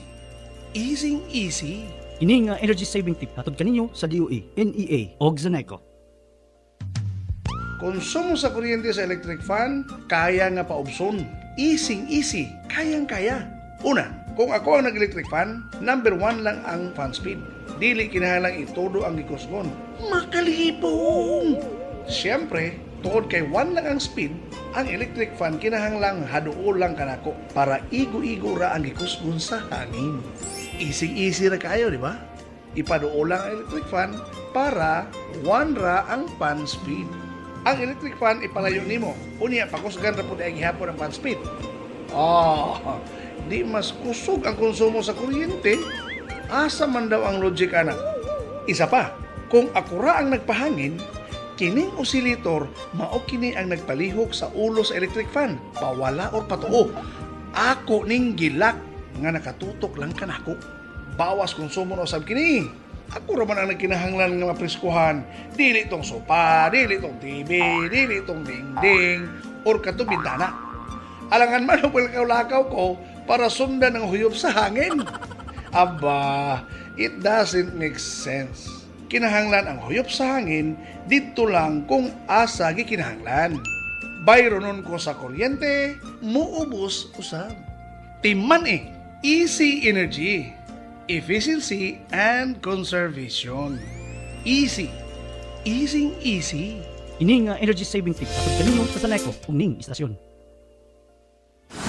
Easy. Ini nga energy saving tip hatod kaninyo sa DOE, NEA ug Zaneco. Konsumo sa kuryente sa electric fan, kaya nga paubson. Easy. Kayang-kaya. Una, kung ako ang nag-electric fan, number 1 lang ang fan speed. Dili kinahanglang itodo ang gikusgon. Makalipong! Siyempre, tungod kay 1 lang ang speed, ang electric fan kinahanglang haduol lang kanako para igo-igo ra ang gikusgon sa hangin. Easy ra kayo, di ba? Ipaduol lang ang electric fan para 1 ra ang fan speed. Ang electric fan ipalayo nimo. Unya pakusgan ra pud ang gihapon ang fan speed. Di mas kusog ang konsumo sa kuryente. Asa man daw ang logic ana? Isa pa, kung akura ang nagpahangin, kining oscillator mao kini ang nagpalihok sa ulo sa electric fan, pawala or patuo. Ako ning gilak nga nakatutok lang kanako. Bawas konsumo na usab kini. Ako raman ang nagkinahanglan nga mapreskuhan. Dili tong sopa, dili tong TV, dili tong dingding, or katong bintana. Alangan man ang lakaw ko para sundan ang huyop sa hangin. Aba, it doesn't make sense. Kinahanglan ang huyop sa hangin dito lang kung asa gikinahanglan. Bayronon ko sa kuryente, muubos usab. Timan Easy Energy, Efficiency and Conservation. Easy. Ini nga energy saving tip hatod kaninyo sa Zaneco ug ning istasyon.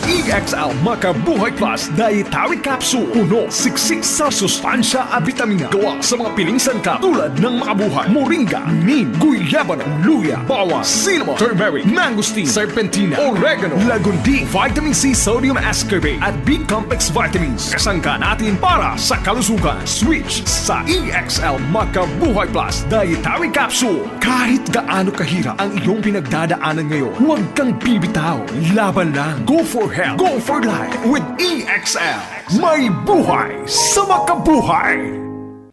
EXL Makabuhay Plus Dietary Capsule. Puno, siksik sa sustansya at vitamina. Gawa sa mga piling sangkap tulad ng makabuhay, moringa, neem, guyabano, luya, bawang, cinnamon, turmeric, mangosteen, serpentina, oregano, lagundi, vitamin C, sodium ascorbate at B-complex vitamins. Kasangka natin para sa kalusugan. Switch sa EXL Makabuhay Plus Dietary Capsule. Kahit gaano kahirap ang iyong pinagdadaanan ngayon, huwag kang bibitaw. Laban lang. Go for health. Go for life with EXL. May buhay sa makabuhay.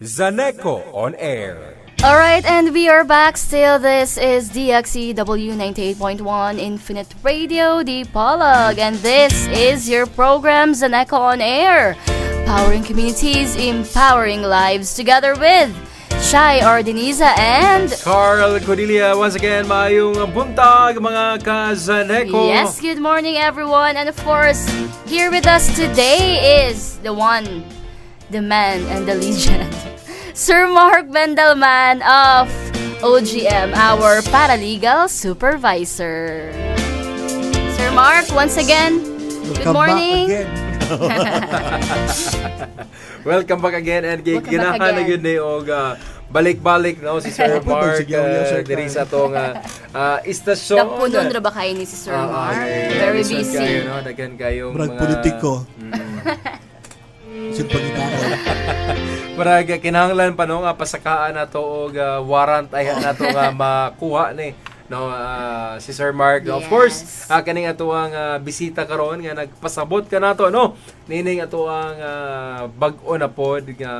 Zaneco on air. Alright, and we are back still. This is DXEW 98.1 Infinite Radio, Dipolog, and this is your program, Zaneco on Air. Powering communities, empowering lives together with Shai Ordiniza and Carl Cordelia, once again, maayong buntag mga ka-Zaneco. yes, good morning everyone. And of course, here with us today is the one, the man, and the legend, Sir Mark Bendelman of OGM, our paralegal supervisor. Sir Mark, once again, good Welcome morning. back again. Welcome back again and Welcome back ginahan na again. yun ni og balik-balik no si Sir Mark Sige, Sir diri Carl. sa tong istasyon. Napunon ra ba kayo ni si Sir Mark? Very Lisod busy. Kayo, no? Daghan kayong Murag mga politiko. Sin pagitaon. Murag kinahanglan pa no nga pasakaan nato og warrant ay nato nga makuha ni no si Sir Mark. No? Of course, kaning ato ang bisita karon nga nagpasabot ka nato no. Nining ato ang bag-o na pod nga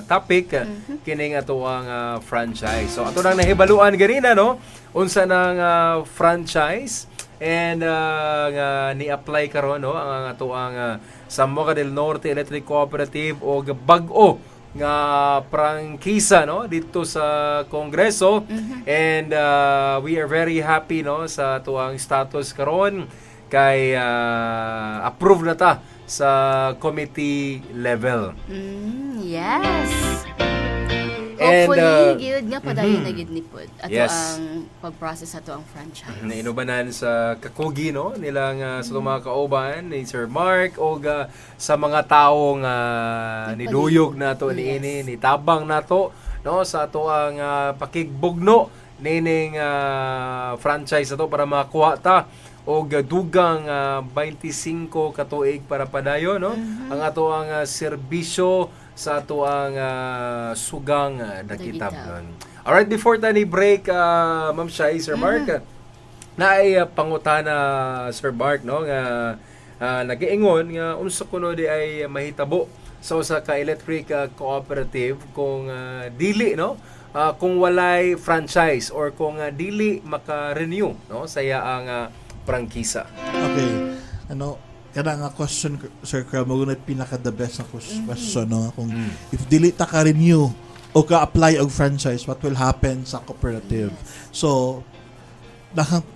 topic kining ato ang franchise. So ato nang nahibaluan ganina no unsa nang franchise and nga ni-apply karon no ang ato ang Zamboanga del Norte Electric Cooperative o bag-o nga prangkisa no dito sa Kongreso and we are very happy no sa tuang status karon kay approve na ta sa committee level. Yes. And, Hopefully, gilid nga padayon na gid ni pod. Ato yes. ang pag-process ato ang franchise. Nainubanan sa kakugi no nilang sa mga kauban ni Sir Mark o sa mga taong niduyog nato niini ni tabang nato no sa ato ang pakigbugno nining franchise ato para makuha ta og dugang 25 katuig para padayon no ang ato ang serbisyo sa ato ang sugang dakitab. Alright, before tani break, Ma'am Shai, Sir Mark, naay pangutana Sir Mark no nga nag-iingon nga unsa kuno di ay mahitabo sa usa ka electric cooperative kung dili no kung walay franchise or kung dili maka-renew no saya ang prangkisa. Okay. Kada nga question, Sir Carl, magunit pinaka the best na question, no? Kung if dili ta ka-renew o ka-apply og franchise, what will happen sa cooperative? So,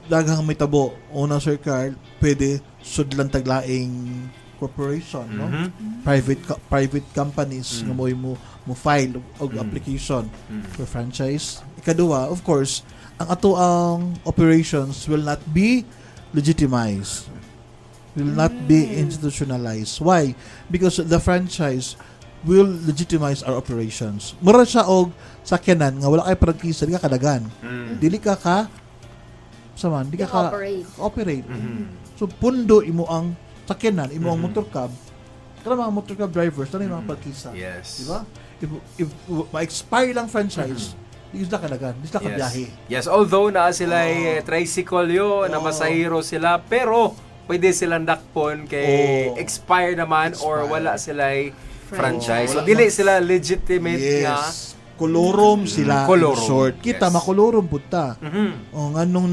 daghang may tabo. Una, Sir Carl, pwede sudlan taglaing corporation, no? Private companies nga mo file og application for franchise. Ikaduha, of course, ang ato ang operations will not be legitimized. Will not be institutionalized. Why? Because the franchise will legitimize our operations. Mura siya og sakyanan nga wala kay prangkisa, di ka kadagan. Dili ka di ka operate. So pundo imo ang sakyanan, imo ang motor cab. Kana mga motor cab drivers, kana yung mga prangkisa. Yes. Di ba? If ma-expire lang franchise, di ka kadagan, di ka biyahe. Yes, although na sila tricycle yo, na masahiro sila, pero pwede silang dakpon kay expire naman or wala sila franchise. So dili sila legitimate nga kolorom sila kolorom. in short. Kita makolorom pud ta. O nganong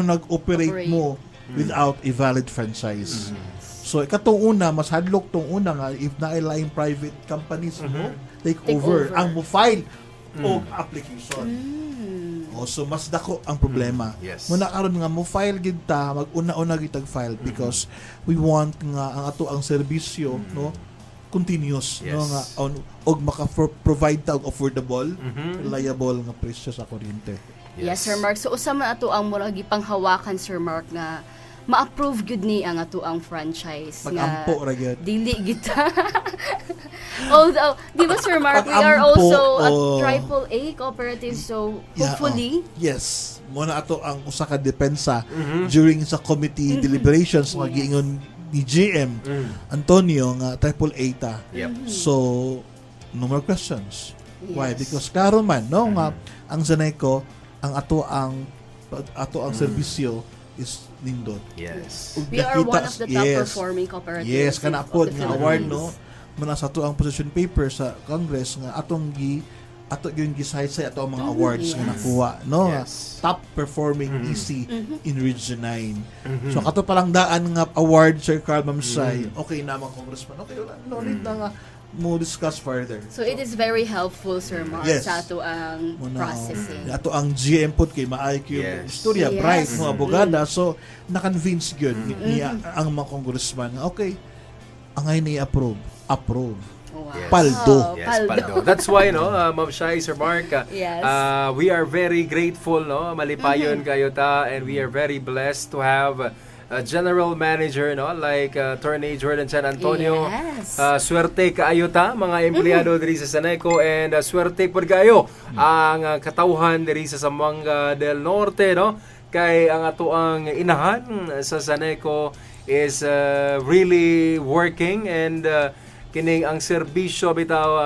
nag-operate mo without a valid franchise. So ikatong una mas hadlok tong una nga if naay private companies mo take over ang mo file og application. So mas dako ang problema. Yes. Muna karon nga mo file gid ta, mag-una-una gid file because we want nga ang ato ang serbisyo no continuous no nga og maka-provide ta og affordable, reliable nga presyo sa kuryente. Yes, Sir Mark. So usa man ato ang murag gipanghawakan, Sir Mark, nga ma-approve gud ni ang ato ang franchise Pag-ampo ra gyud. dili kita. Although, di ba, Sir Mark, we are also a AAA cooperative, so hopefully yes, muna ato ang usa ka depensa during sa committee deliberations nga giingon ni GM Antonio nga AAA ta. So no more questions. Why? Because klaro man no nga ang Zaneco ang ato ang serbisyo is nindot. Yes. we are one of the top performing cooperatives. Yes, kana of pod the nga award Philippines. no. Muna sa ato ang position paper sa Congress nga ato yung gisaysay ato ang mga awards nga nakuha no. Yes. Top performing EC in Region 9. So kato palang daan nga award Sir Carl Mamsay. Okay na mga congressman. Okay, no need na nga mo discuss further. So it is very helpful, Sir Mark, Yes. sa ato ang Muna, processing. ato ang GM put kay maayo yung Yes. istorya Yes. bright mo abogada, so na-convince gyud niya ang mga congressman nga, okay, angay ni approve. Wow. Paldo. Yes, paldo. That's why, no, Ma'am Shai, Sir Mark, Yes. we are very grateful, no, malipayon kayo ta, and we are very blessed to have a general manager, no, like Attorney Jordan San Antonio. Yes. Swerte kaayo ta, mga empleyado diri sa Saneco, and swerte pod kayo ang katawhan diri sa Zamboanga del Norte, no, kay ang ato ang inahan sa Saneco is really working, and kining ang serbisyo bitaw,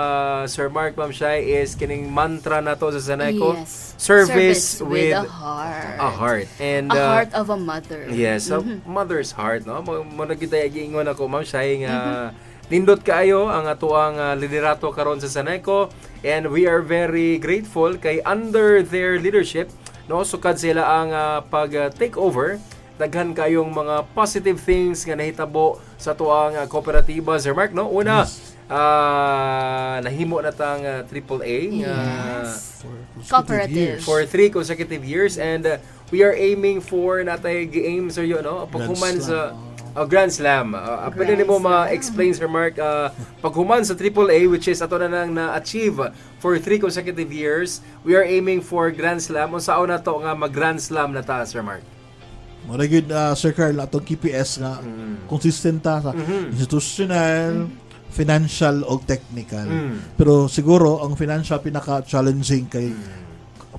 Sir Mark, Ma'am Shai, is kining mantra na to sa Saneco. Yes. Service with a heart. a heart. And A heart of a mother. yes, a mother's heart, no. Mo na kita giingon ako, Ma'am Shai, nga nindot kaayo ang ato ang liderato karon sa Saneco, and we are very grateful kay under their leadership, no, sukad sila ang pag take over, daghan kayong mga positive things nga nahitabo sa tuang kooperatiba, Sir Mark, no. Una, nahimo na tang AAA Yes. Cooperative. for 3 consecutive years, and we are aiming for natay gi-aim, sir, yun, no, paghuman sa Grand Slam. Pwede Grand mo Slam. ma-explain, Sir Mark, paghuman sa AAA, which is ato na nang na-achieve for 3 consecutive years, we are aiming for Grand Slam. Unsaon na to nga mag-Grand Slam na ta, Sir Mark? Mura gyud, Sir Carl, atong KPS nga consistent ta sa institutional, financial o technical. Pero siguro ang financial pinaka-challenging kay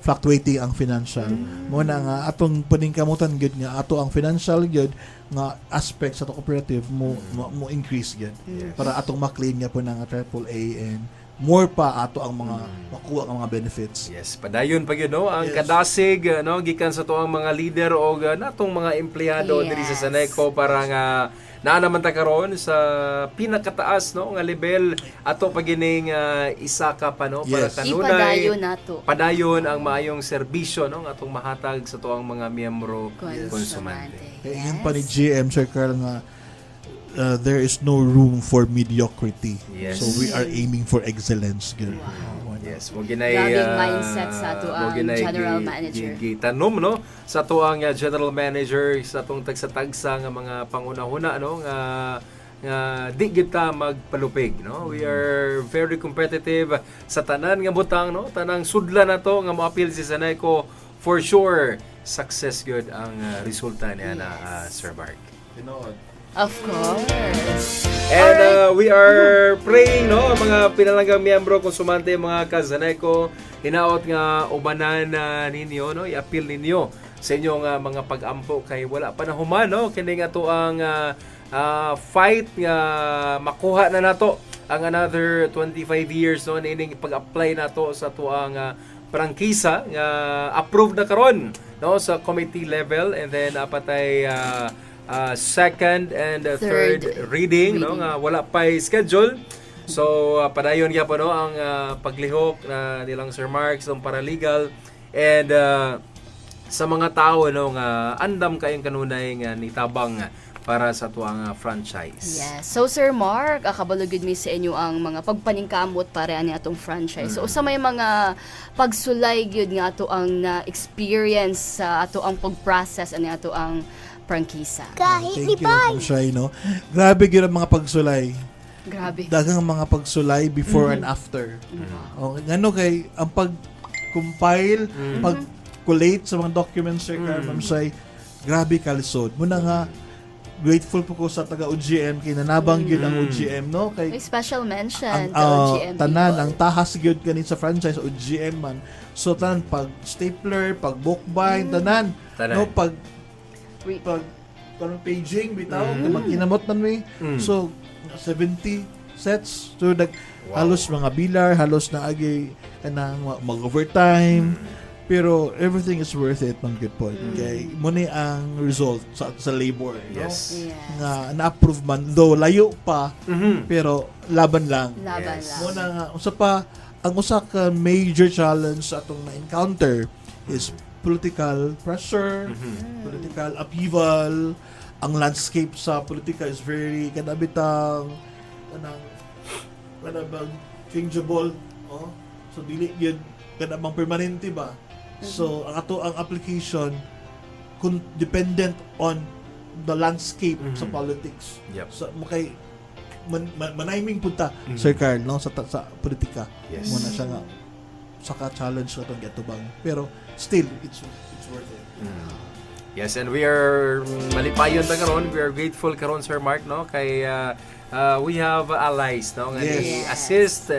fluctuating ang financial. Muna nga atong paningkamutan gyud nga ato ang financial gyud nga aspect sa cooperative mo increase gyud para atong ma-claim niya po ng AAA, and more pa ato ang mga makuha ang mga benefits. Yes, padayon pa yun, no? Ang Yes. kadasig, no, gikan sa tuang mga leader o natong mga empleyado diri sa Yes. Saneco para nga naa naman ta karon sa pinakataas, no, nga level ato pagining isa ka pa, no, para Yes. kanunay Ipadayon nato. padayon ang maayong serbisyo, no, nga atong mahatag sa tuang mga miyembro konsumante. Kaya yun pa ni GM, Sir Carl, nga there is no room for mediocrity. Yes. So we are aiming for excellence. Good. Yes, mo ginay Grabing mindset sa ato ang general manager. Gitanom, no, sa ato ang general manager sa atong tagsa-tagsa nga mga panguna-huna, no, nga di kita magpalupig, no. We are very competitive sa tanan nga butang, no, tanang sudlan na to nga moapil si Saneco. For sure, success good ang resulta niya na Sir Mark. Of course. And we are praying, no, mga pinalanggang miyembro, konsumante, mga ka-Saneco, hinaot nga ubanan ninyo, no, i-appeal ninyo sa inyong mga pag-ampo kay wala pa na human, no, kini nga to ang fight nga makuha na nato ang another 25 years, no, nining pag-apply nato sa tuang prangkisa nga approved na karon, no, sa committee level, and then patay second and third reading, no, nga wala pa schedule. So padayon gyapon, no, ang paglihok na nilang Sir Mark sa paralegal, and sa mga tao, no, nga andam kayong kanunay nga nitabang para sa tuang franchise. Yes. So Sir Mark, kabalugid mi sa inyo ang mga pagpaningkamot para ani atong franchise. So sa may mga pagsulay gyud nga ato ang na-experience sa ato ang pag-process ani ato ang prangkisa. Thank you, Ma'am Shai, no. Grabe gyud ang mga pagsulay. Grabe. Daghang mga pagsulay before and after. O, ngano kay ang pag-compile, pag-collate sa mga documents, Sir Carl, Ma'am Shai, grabe kalisod. Muna nga, grateful po ko sa taga-OGM, kinanabang yun ang OGM, no? May Kay special mention ang to OGM tanan, people. ang tahas yun kanin sa franchise, OGM man. So, tanan, pag stapler, pag bookbind, tanan. No, pag paging, bitaw, magkinamot man may. So, 70 sets. So, halos mga bilar, halos na agi, kanang mag-overtime. Pero everything is worth it, man, good point. Okay? Muna ang result sa labor. Yes. No? Yes. Nga, na-approve man. Though, layo pa, pero laban lang. Laban Yes. lang. Muna nga, ang usa ka major challenge sa atong na-encounter is political pressure, political upheaval. Ang landscape sa politika is very kanabitang kada bang changeable, oh. So dili gyud kada bang permanente ba. So ang ato ang application dependent on the landscape sa politics. Yep. So makay manayiming punta Sir Carl no sa politika. Yes. Muna siya nga saka challenge ka tong getubang. Pero still it's worth it. Yes, and we are malipayon ta karon. We are grateful karon, Sir Mark, no, kay we have allies, no, nga ni assist,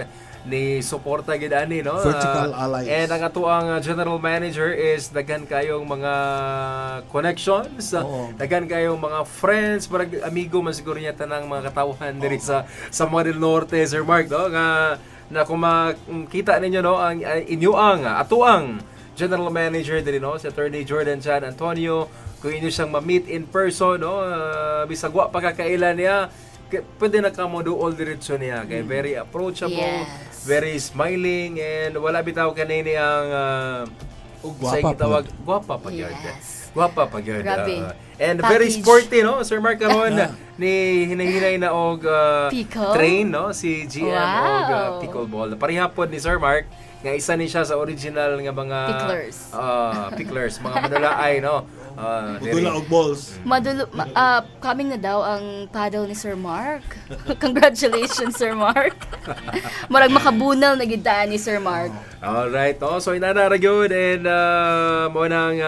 ni suporta gid ani, no. Vertical allies. And ang ato ang general manager is daghan kayong mga connections, daghan kayong mga friends, parang amigo man siguro niya tanang mga katawhan diri sa Model Norte, Sir Mark, no, nga na kung makita ninyo, no, ang inyo ang ato ang General Manager din, no, si Attorney Jordan Chan Antonio. Kung inyo siyang ma-meet in person, no, bisag wa pa kakailan niya, pwede na ka mo duol diretso niya. Kay very approachable, very smiling, and wala bitaw kanini ang sa tawag guwapa pa gyud. Guwapa pa gyud. And very sporty, no, Sir Mark karon ni hinahinay na og train, no, si GM og pickleball. Parihapon ni Sir Mark nga isa ni siya sa original nga mga picklers, mga manulaay, no. Madula og balls. Coming na daw ang paddle ni Sir Mark. Congratulations, Sir Mark. Murag makabunal na gidtaan ni Sir Mark. Alright, no. So inana ra gyud, and mo nang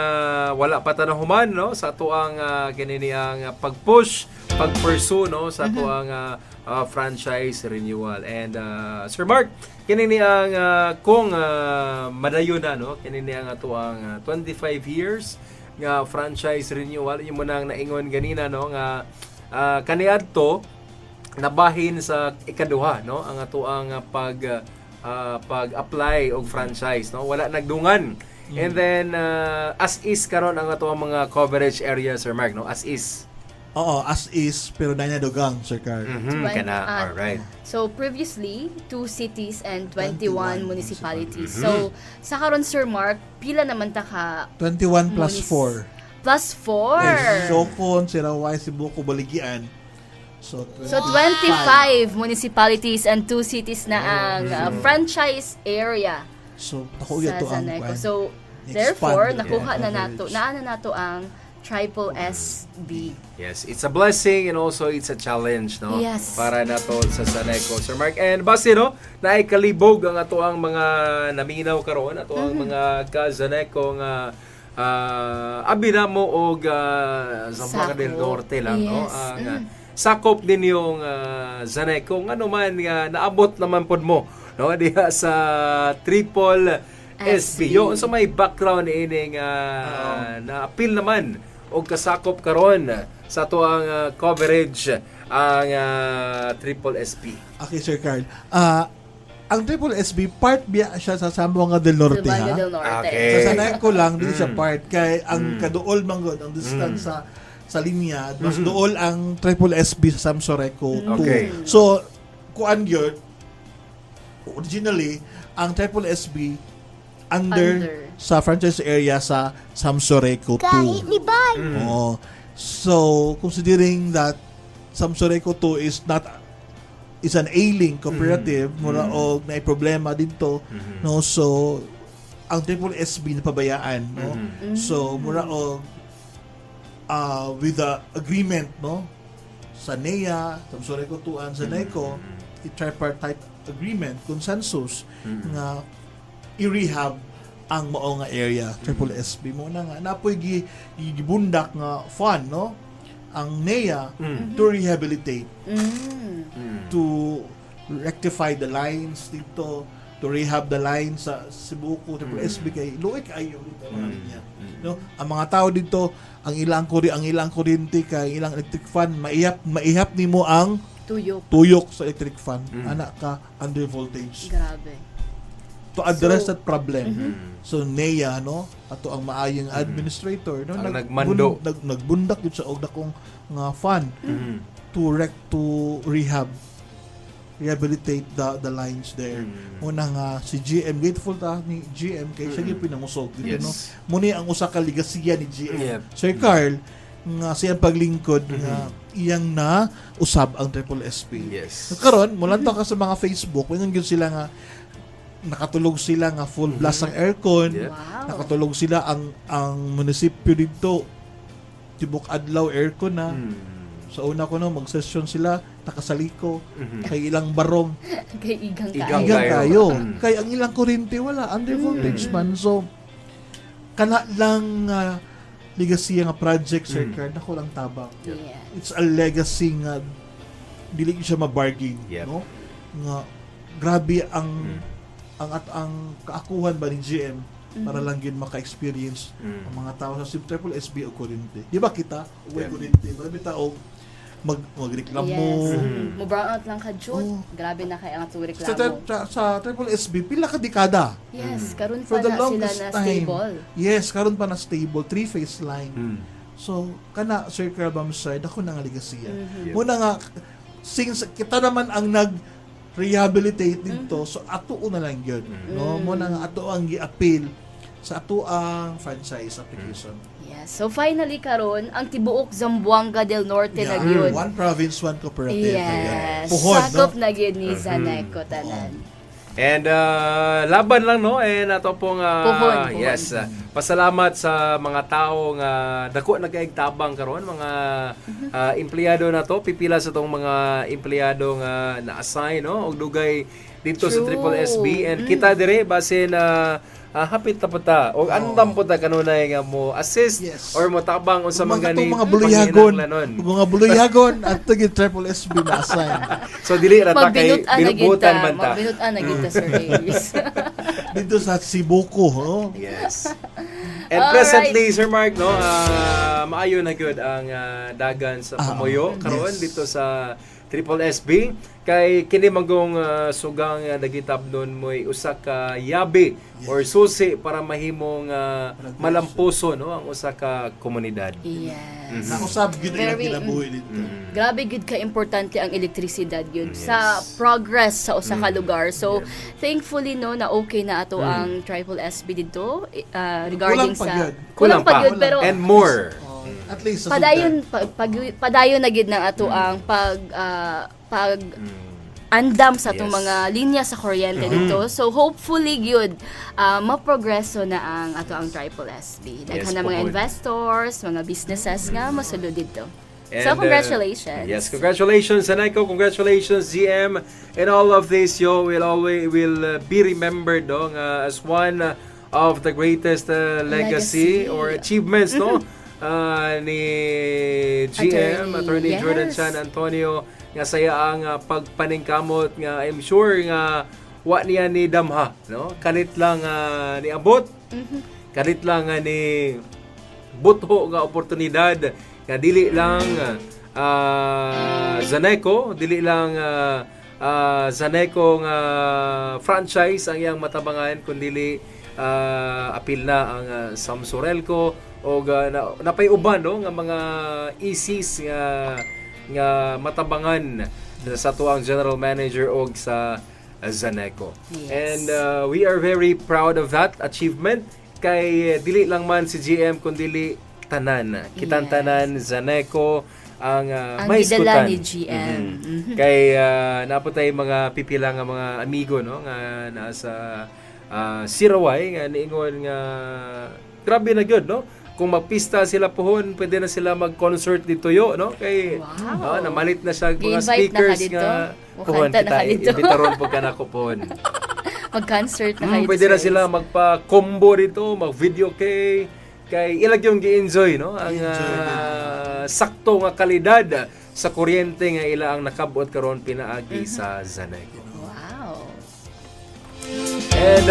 wala pa tanahuman, no, sa ato ang kinini ang pag-push, pag-pursue, no, sa ato ang franchise renewal. And Sir Mark, kinini ang kung madayon na, no, kinini ang ato ang 25 years nga franchise renewal. Yung mo nang naingon ganina, no, nga kaniadto nabahin sa ikaduha, no, ang ato ang pag-apply og franchise, no, wala nagdungan. And then as is karon ang ato ang mga coverage area, Sir Mark, no, as is. Oo, as is, pero dahil na dugang, Sir Carl. Kana, alright. So, previously, 2 cities and 21 municipalities. So, sa karon, Sir Mark, pila naman ta ka? 21 plus 4. Plus 4? Yes, Sokon, Sirawai, Cebuco, Baligian. So 25 municipalities and 2 cities na ang franchise area. So, nakuya to ang So, therefore, nakuha na nato, nato ang Triple SB. Yes, it's a blessing and also it's a challenge, no? Yes. Para nato sa Zaneco, Sir Mark. And base, no, naay kalibog ang ato ang mga naminaw karon, ato ang mga ka-Zaneco nga abi na mo og Zamboanga del Norte lang, no? Sakop din yung Zaneco, ano man nga naabot naman pod mo, no, diha sa Triple SB. Yung sa may background ini nga na appeal naman og kasakop karon sa ato ang coverage ang Triple SB. Okay, Sir Carl. Ang Triple SB part biya siya sa Zamboanga del Norte, ha? Okay. Sa Zaneco lang din siya part kay ang kaduol manggod ang distance sa linya, mas duol ang Triple SB sa Samsoreco 2. Okay. So kuan gyud originally ang Triple SB under sa franchise area sa Samsoreco 2. Kahit ni Bay. So, considering that Samsoreco 2 is an ailing cooperative, mura og naay problema dito, no, so ang Triple SB napabayaan, no. So, mura og with the agreement, no, sa NEA, Samsoreco 2 and Zaneco, tripartite agreement, consensus nga i-rehab ang mao nga area, Triple SB mo na nga napoy gibundak nga fund, no, ang NEA to rehabilitate, to rectify the lines dito, to rehab the lines sa Cebuco, Triple SB kay luik ayo dito mga linya, no. Ang mga tao dito ang ilang kuryente kay ilang electric fan maihap nimo ang tuyok sa electric fan, ana ka under voltage. Grabe. To address that problem. So NEA, no, ato ang maayong administrator, no, nagmando, nagbundak yun sa og dakong nga fund to rehabilitate the lines there. Muna nga si GM, grateful ta ni GM kay siya yung pinangusog dito, no. Muna ang usa ka ligasiya ni GM. Sir Carl, nga siyang paglingkod nga iyang na usab ang Triple SP. Yes. Karon mula to ka sa mga Facebook, wingon gyud sila nga nakatulog sila nga full blast ang aircon. Yeah. Wow. Nakatulog sila ang munisipyo dito tibok adlaw aircon na. Sa una ko no mag-session sila nakasaliko kay ilang barong Kay igang Igang tayo. igang kayo. kayo. Kay ang ilang kuryente wala under voltage man. So kana lang legacy nga project sir Card nako lang tabang. Yeah. It's a legacy nga dili siya ma-bargain, Yep. no? Nga grabe ang ang kaakuhan ba ni GM para lang gid maka-experience ang mga tao sa Triple SB o kuryente. Di ba kita? Uwi kuryente. Marami tao magreklamo. Yes. Mo brown out lang ka Jud. Oh. Grabe na kay ang tuwa Sa, reklamo. sa Triple SB, pila ka dekada. Yes, karon For pa the na sila longest na time. stable. Yes, karon pa na stable. 3-phase line. So, kana, Sir Carabam side, ako na nga ligasiya. Muna nga, since kita naman ang nag-rehabilitate dito, so ato na lang yun. No? Muna nga, ato ang gi-appeal sa ato ang franchise application. Yes. So finally karon ang tibuok Zamboanga del Norte na gyud. One province, one cooperative. Yes. Puhon, Sakop no? na gyud ni Zaneco tanan. And laban lang no and ato pong Puhon. yes pasalamat sa mga tao nga dako nagkaigtabang karon mga empleyado na to pipila sa tong mga empleyado nga na-assign no og dugay dito sa True. Triple SB and kita dire base na hapit na puta o andam puta kanunay nga mo assist Yes. or mo tabang unsa man gani mga buluyagon, panghinanglanon. mga buluyagon at tagi Triple SB na assign. So dili ra ta kay Magbinutan na gyud binubutan ta. man ta. Magbinutan na gyud ta Sir Hayes. Dito sa Sibuko, no? Yes. And Alright. presently, Sir Mark, no, maayo na gyud ang dagan sa Pamoyo karon yes. dito sa Triple SB kay kini magong sugang nagitab nun mo'y usa ka yabi or susi para mahimong malampuso no ang usa ka komunidad. Yes. Nausab gyud ang Very, kinabuhi dito. Grabe gud ka importante ang elektrisidad yun sa progress sa usa ka lugar. So thankfully no na okay na ato ang Triple SB dito regarding Kulang pa sa gyud. Kulang pa. gyud pero And more. At least sa padayon padayon na gid ng ato ang pag andam sa atong Yes. mga linya sa kuryente dito. So hopefully gyud maprogreso na ang ato ang Triple SB. Daghan Yes, na mga po. investors, mga businesses nga masulod dito. So And, congratulations. yes, congratulations Zaneco, congratulations GM, and all of this will be remembered no, as one of the greatest legacy or achievements no ni GM Attorney Yes. Jordan Chan Antonio nga saya ang pagpaningkamot nga I'm sure nga wa niya ni damha no kanit lang ni abot kanit lang ni butho nga oportunidad nga dili lang Zaneco, dili lang Zaneco nga franchise ang iyang matabangan kundi apil na ang Sam Sorelco o napay uban no nga mga ECs nga matabangan sa tuang general manager og sa Zaneco. Yes. And we are very proud of that achievement kay dili lang man si GM kundi tanan. Kitang Yes. tanan Zaneco ang Ang gidala maiskutan. ni GM. Kay naputay mga pipila nga mga amigo no nga nasa Siraway nga niingon nga grabe na gyud no. Kung magpista sila pohon, pwede na sila mag-concert dito yo no kay Wow. namalit na siya mga Gi-invite na ka speakers dito? nga O pohon kanta na kita ka dito? ibitaron po ka na ko pohon. Mag-concert na kayo. Pwede na Sir sila Hayes. magpa-combo dito, mag-video kay ilag yung gi-enjoy no ang sakto nga kalidad sa kuryente nga ila ang nakabot karon pinaagi sa Zaneco. Wow. And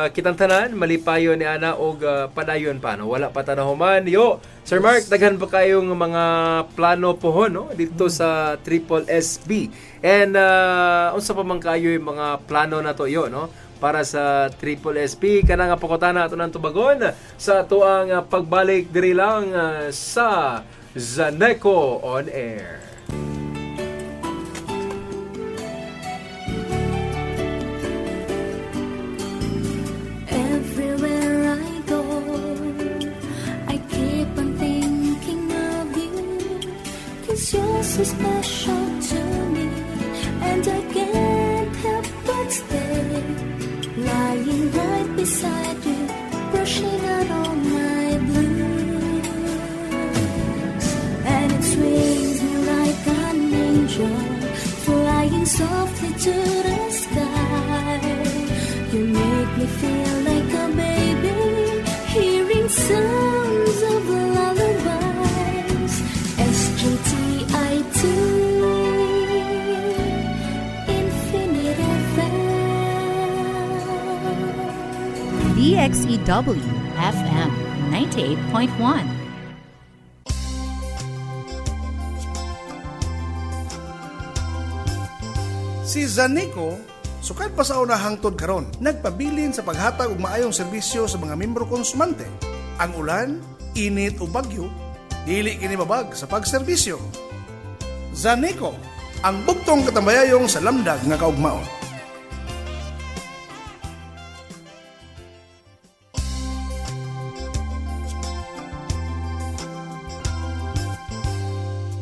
kitang tanan malipayo ni ana og padayon pa no wala pa tanahuman yo Sir Mark daghan pa kayong mga plano pohon no dito sa Triple SB and unsa pa man kayo yung mga plano na to yo no para sa Triple SB kana nga pakutana ato nang tubagon sa ato ang pagbalik diri lang sa Zaneco on Air. Everywhere I go, I keep on thinking 'cause you're so special to me, and I can't help but stay, lying right beside you, brushing out all my blues. And it swings me like an angel, flying softly to the sky. You make me feel like a baby, hearing sounds of lullabies. SGTI2 Infinite FM. DXEW FM 98.1. Si Zaneco, sukat pa sa una hangtod karon, nagpabilin sa paghatag og maayong serbisyo sa mga membro konsumante. Ang ulan, init o bagyo, dili kini mabag sa pagserbisyo. Zaneco, ang bugtong katambayayong sa lamdag nga kaugmaon.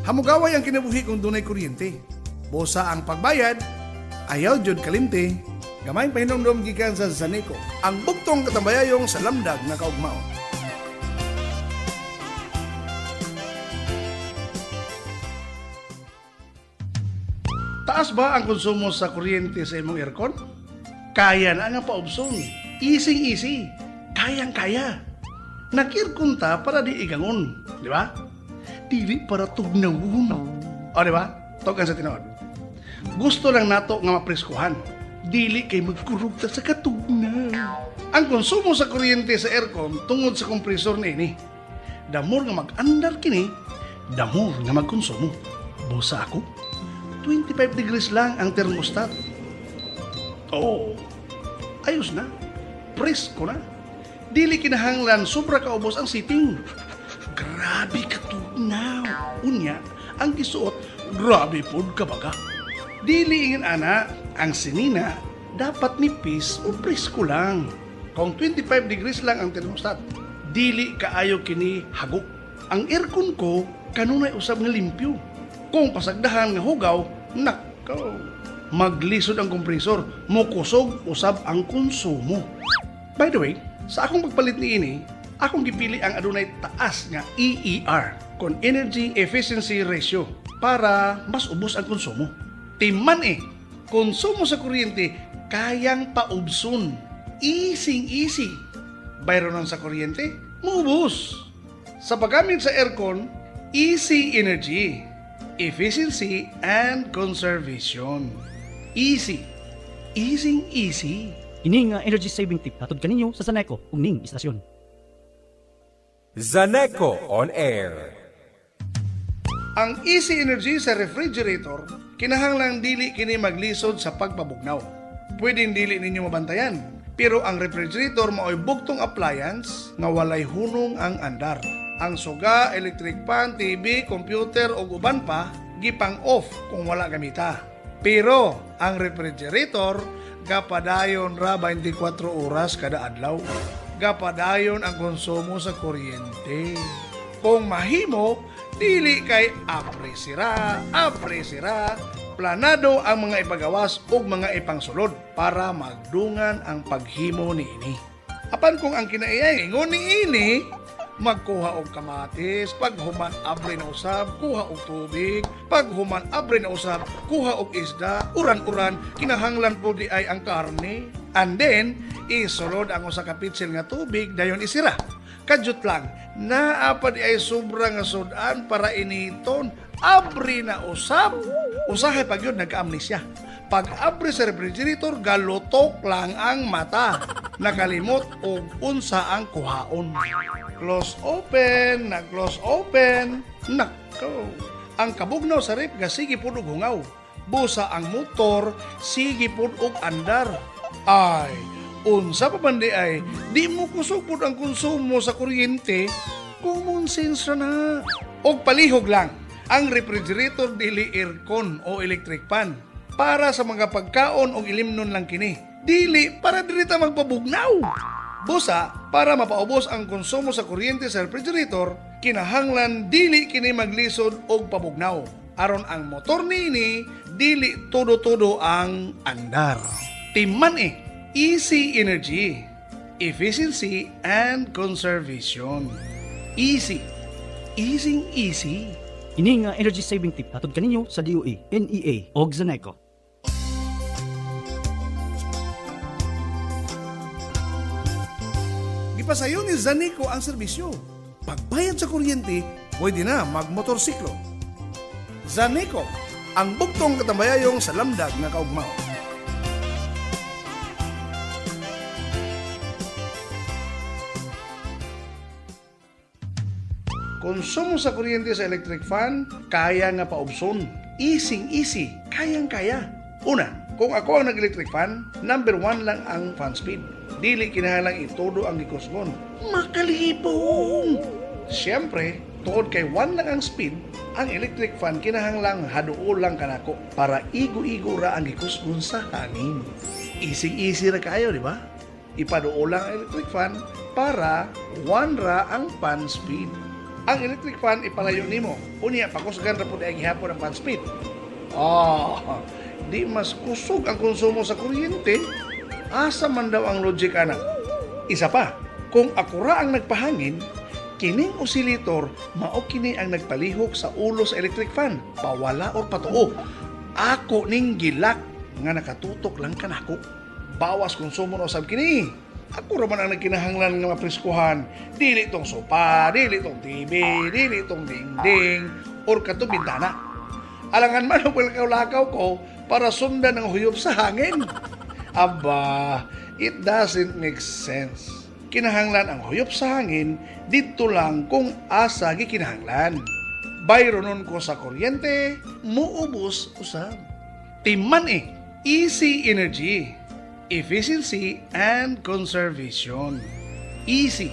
Hamugaway ang kinabuhi kung dunay kuryente. Bosa ang pagbayad, ayaw jud kalimte, gamay pahinumdum gikan sa Zaneco, ang bugtong katambayayong sa lamdag nga kaugmaon. Taas ba ang konsumo sa kuryente sa imong aircon? Kaya na nga paubson. Easy. Kayang-kaya. Nag-aircon ta para di igangon, di ba? Dili para tugnawon. O, di ba? Togan sa tinood. Gusto lang nato nga mapreskuhan. Dili kay magkurog ta sa katugnaw. Ang konsumo sa kuryente sa aircon tungod sa kompresor na ini. Damor nga mag-andar kini, damor nga magkonsumo. Busa ako, 25 degrees lang ang thermostat. Oh, ayos na. Presko na. Dili kinahanglan sobra kaubos ang sitting. Grabe katugnaw. Unya, ang gisuot, grabe pod kabaga. Dili ingin ana, ang sinina, dapat nipis o presko lang. Kung 25 degrees lang ang thermostat, dili kaayo kini hagok. Ang aircon ko, kanunay usab nga limpyo. Kung pasagdahan nga hugaw, nakaw. Maglisod ang kompresor, mukusog usab ang konsumo. By the way, sa akong pagpalit ni ini, akong gipili ang adunay taas nga EER, kon Energy Efficiency Ratio, para mas ubos ang konsumo. Timan konsumo sa kuryente kayang paubson. Easy. Bayronon sa kuryente, maubos. Sa paggamit sa aircon, easy energy, efficiency, and conservation. Easy. Ini nga energy saving tip hatod kaninyo sa Zaneco ug ning istasyon. Zaneco on Air. Ang easy energy sa refrigerator, kinahanglang dili kini maglisod sa pagpabugnaw. Pwedeng dili ninyo mabantayan, pero ang refrigerator mao'y bugtong appliance nga walay hunong ang andar. Ang suga, electric fan, TV, computer o uban pa, gipang off kung wala gamita. Pero ang refrigerator, gapadayon ra 24 oras kada adlaw. Gapadayon ang konsumo sa kuryente. Kung mahimo, dili kay apresira, planado ang mga ipagawas ug mga ipangsulod para magdungan ang paghimo niini. Apan kung ang kinaiya ingon niini, magkuha og kamatis, pag human abre na usab, kuha og tubig, pag human abre na usab, kuha og isda, uran-uran, kinahanglan po di ay ang karne. And then, isulod ang usa ka pitsil nga tubig, dayon isira. Kadyot lang, naapa di ay sobra nga sudan para initon, abre na usab. Usahay pag yun, nagka-amnesya. Pag abre sa refrigerator, galutok lang ang mata. Nakalimot og unsa ang kuhaon. Close open, na-close open. Nako, ang kabugnaw sa rep, sige po og hungaw. Busa ang motor, sige po og andar. Ay, unsa pa bandi ay, di mo kusupod ang konsumo sa kuryente, common sense na. Og palihog lang, ang refrigerator dili aircon o electric fan. Para sa mga pagkaon o ilimnon lang kini. Dili para dirita magpabugnaw. Busa, para mapaubos ang konsumo sa kuryente sa refrigerator, kinahanglan dili kini maglisod og pabugnaw. Aron ang motor nini dili todo-todo ang andar. Timan easy energy, efficiency and conservation. Easy. Easy. Ini nga energy saving tip hatod kaninyo sa DOE, NEA ug Zaneco. Gipasayo ni Zaneco ang serbisyo. Pagbayad sa kuryente, pwede na magmotorsiklo. Zaneco, ang bugtong katambayayong sa lamdag nga kaugmaw. Konsumo sa kuryente sa electric fan, kaya nga paubson. Easy, kayang-kaya. Una, kung ako ang nag-electric fan, number 1 lang ang fan speed. Dili kinahanglang itodo ang gikusgon. Makalipong! Siyempre, tuod kay 1 lang ang speed, ang electric fan kinahanglang haduol lang kanako para igo-igo ra ang gikusgon sa hangin. Easy ra kayo, di ba? Ipaduol lang ang electric fan para 1 ra ang fan speed. Ang electric fan ipalayo nimo. Unya pakusgan ra pud ay gihapon ang fan speed. Di mas kusog ang konsumo sa kuryente. Asa man daw ang logic ana? Isa pa, kung ako ra ang nagpahangin, kining oscillator mao kini ang nagpalihok sa ulo sa electric fan, pawala or patuo. Ako ning gilak nga nakatutok lang kanako. Bawas konsumo no sab kini. Ako raman ang nagkinahanglan nga mapreskuhan. Dili tong sopa, dili tong TV, dili tong dingding, or kato bintana. Alangan man ang lakaw ko para sundan ang huyop sa hangin. Aba, it doesn't make sense. Kinahanglan ang huyop sa hangin dito lang kung asa gikinahanglan. Bayronon ko sa kuryente, muubos usab. Timan easy energy, efficiency and conservation. Easy.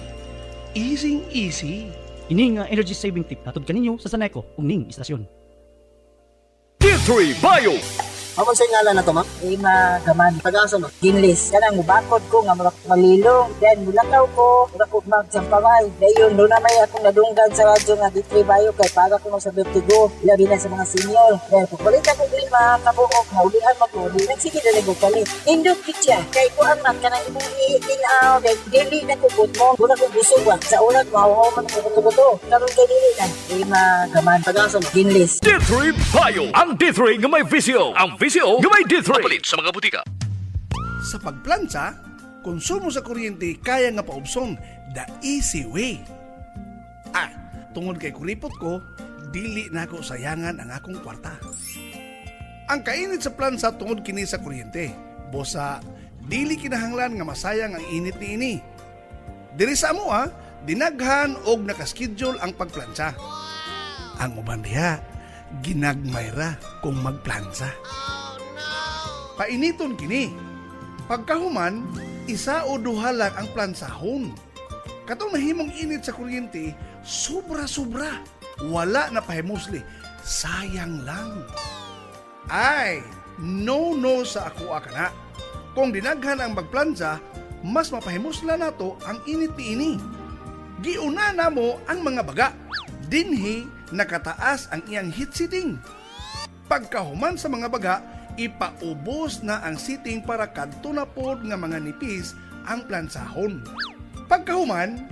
Ini nga energy saving tip hatod kaninyo sa Zaneco ug ning istasyon. D3 Bio. Ako sa ngalan na to, ma'am? Gaman. Tagasa, ma'am? Ginlis. Kanang mubakod ko nga malilong. Then mulakaw ko. Mula ko magsampaway. Dayon, doon na may akong nadunggan sa radyo nga D3 Bio kay para ko sa vertigo. Labi na sa mga senior. Then pagpalit ako din mga kabuok. Maulihan mo ko. Nagsige na nagbukalit. Indog kitya. Kay ko ang kanang imong iitinaw. Then dili na kubot mo. Mula ko busog ba. Sa ulat, mahuhuman ko buto-buto. Karoon kay dili na. Gaman. Tagasa, ma'am? Ginlis. D3 Bio. Ang D3 nga may visio. Ang visio nga may D3. Mapalit sa mga butika. Sa pagplansa, konsumo sa kuryente kaya nga paubson the easy way. Tungod kay kuripot ko, dili na ako sayangan ang akong kwarta. Ang kainit sa plansa tungod kini sa kuryente. Bosa, dili kinahanglan nga masayang ang init ni ini. Diri sa amo dinaghan og nakaschedule ang pagplansa. Ang uban diha, ginagmayra kung magplansa. Painiton kini. Pagkahuman, isa o duha lang ang plansahon. Katong nahimong init sa kuryente, sobra-sobra. Wala na pahimusli. Sayang lang. Ay, no sa ako akana. Kung dinaghan ang magplansa, mas mapahimusla nato ang init ni ini. Giuna na mo ang mga baga. Dinhi nakataas ang iyang heat seating. Pagkahuman sa mga baga, ipaubos na ang seating para kadto na pod nga mga nipis ang plansahon. Pagkahuman,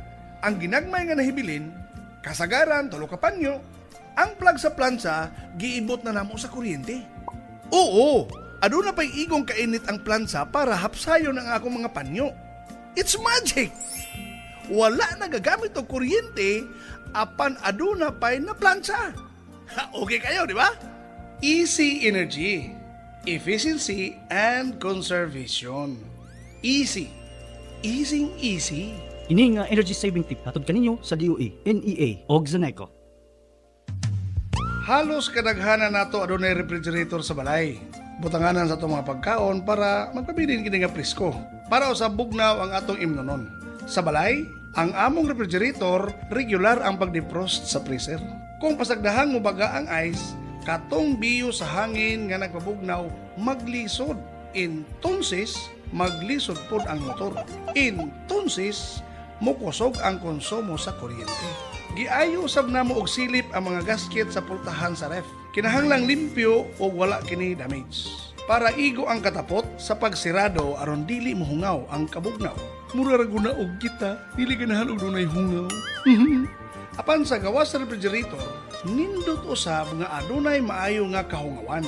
ang ginagmay nga nahibilin, kasagaran tulo ka panyo, ang plug sa plansa giibot na namo sa kuryente. Oo, aduna pay igong kainit ang plansa para hapsayon ang akong mga panyo. It's magic. Wala na gagamit og kuryente apan aduna pay na plansa. Okay kayo, di ba? Easy energy, efficiency and conservation. Easy. Ini nga energy saving tip hatod kaninyo sa DOE, NEA ug Zaneco. Halos kadaghanan nato adunay refrigerator sa balay. Butanganan sa atong mga pagkaon para magpabilin kini nga presko. Para sa bugnaw ang atong imnonon. Sa balay, ang among refrigerator regular ang pag-defrost sa freezer. Kung pasagdahang mo baga ang ice, katong biyo sa hangin nga nagpabugnaw maglisod. Entonces, maglisod pod ang motor. Entonces, mukusog ang konsumo sa kuryente. Giayo usab namo og silip ang mga gasket sa pultahan sa ref. Kinahanglang limpyo o wala kini damage. Para igo ang katapot sa pagsirado aron dili mohungaw ang kabugnaw. Mura ra guna og kita, dili ganahan og dunay hungaw. Apan sa gawas sa refrigerator, nindot usab nga adunay maayo nga kahungawan.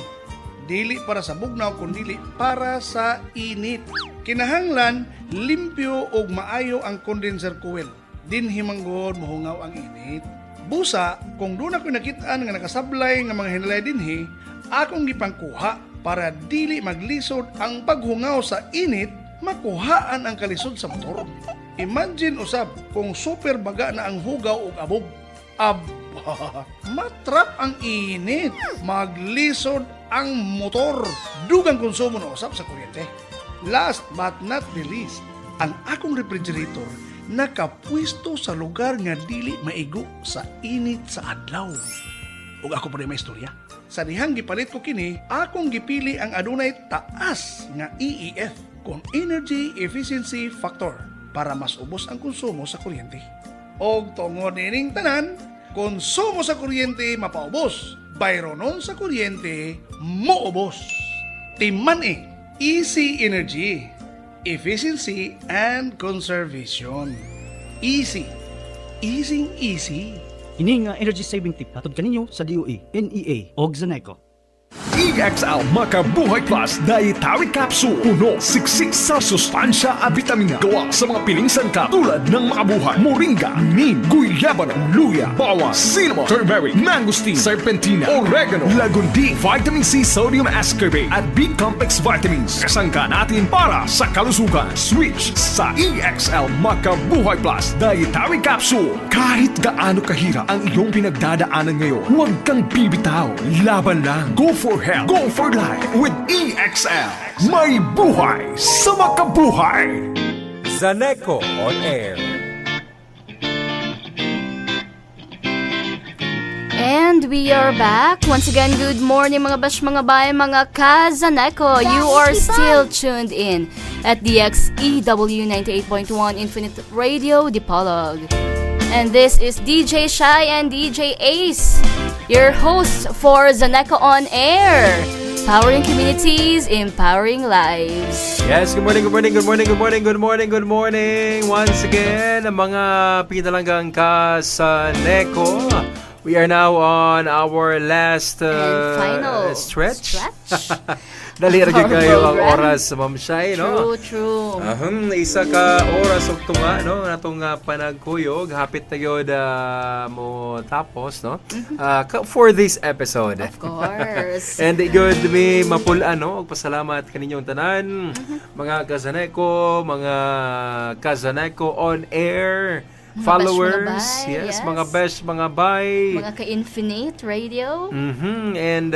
Dili para sa bugnaw kundi para sa init. Kinahanglan limpyo og maayo ang condenser coil. Dinhi manggod mohungaw ang init. Busa, kung doon ako nakitaan nga nakasablay nga mga hinalay dinhi, akong gipangkuha para dili maglisod ang paghungaw sa init, makuhaan ang kalisod sa motor. Imagine usab kung super baga na ang hugaw ug abog. Aba, matrap ang init, maglisod ang motor. Dugang konsumo na usab sa kuryente. Last but not the least, ang akong refrigerator nakapwesto sa lugar nga dili maigo sa init sa adlaw. Ug ako pa rin may istorya. Sa dihang gipalit ko kini, akong gipili ang adunay taas nga EEF kung Energy Efficiency Factor para mas ubos ang konsumo sa kuryente. Og tungod nining tanan, konsumo sa kuryente mapaubos, bayronon sa kuryente moubos. Timan Easy Energy, Efficiency and Conservation. Easy. Easy. Ini nga energy saving tip hatod kaninyo sa DOE, NEA ug Zaneco. EXL Makabuhay Plus Dietary Capsule. Puno, siksik sa sustansya at vitamina. Gawa sa mga piling sangkap tulad ng makabuhay, moringa, neem, guyabano, luya, bawang, cinnamon, turmeric, mangosteen, serpentina, oregano, lagundi, vitamin C, sodium ascorbate at B-complex vitamins. Kasangka natin para sa kalusugan. Switch sa EXL Makabuhay Plus Dietary Capsule. Kahit gaano kahirap ang iyong pinagdadaanan ngayon, huwag kang bibitaw. Laban lang. Go for health. Go for life with EXL. May buhay sa makabuhay. Zaneco on air. And we are back. Once again, good morning mga bash, mga bay, mga ka-Zaneco. You are still tuned in at DXEW 98.1 Infinite Radio Dipolog. And this is DJ Shy and DJ Ace, your hosts for Zaneco on Air. Powering communities, empowering lives. Yes, good morning. Once again, ang mga pinalanggang ka sa Neco. We are now on our last and final stretch. Our Dali rin kayo ang program. oras, Ma'am Shai, no? True. Isa ka oras og tunga, no? Natong panagkuyog, hapit na yun mo tapos, no? For this episode. Of course. And yun, may mapulaan, no? Pasalamat kaninyong tanan, mga Kazaneco, mga Kazaneco on air, Mga followers, besh, mga bay, yes. mga besh, mga bay. Mga ka-Infinite Radio. And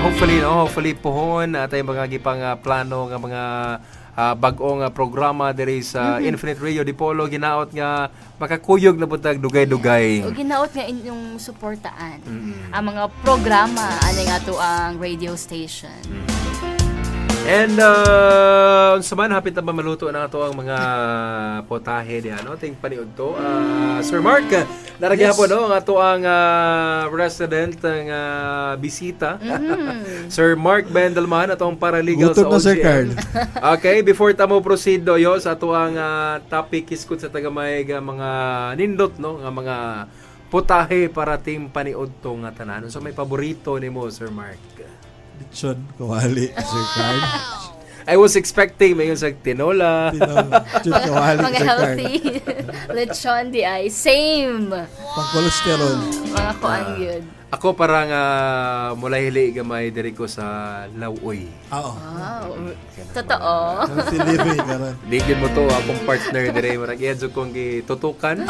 hopefully pohon atay mga gipang plano nga mga bag-ong programa diri sa Infinite Radio Dipolo, ginaot nga makakuyog na butag dugay-dugay. O ginaot nga inyong suportaan ang mga programa ani nga to ang radio station. And unsa man hapit na ba maluto na ato ang mga potahe diha, no? Ting paniud to. Sir Mark, naragya po no ang ato ang resident ng bisita. Sir Mark Bendelman atong paralegal sa Gutom na, Sir Carl. Okay, before ta mo proceed do yo sa ato ang topic iskut sa tagamay nga mga nindot, no, nga mga potahe para ting paniud to nga tanan. So may paborito nimo, Sir Mark? Lechon, kawali, Sir Carl. I was expecting may sa tinola. Lechon, kawali, Mga Sir Carl. healthy. Lechon di ay. Same. Pang-cholesterol. Mga kuan yun. Ako parang mula hili gamay diri ko sa Lauoy. Oo. Wow. Totoo. Delivery ka rin. Digin mo to akong partner diri marag edyo kong gitutukan.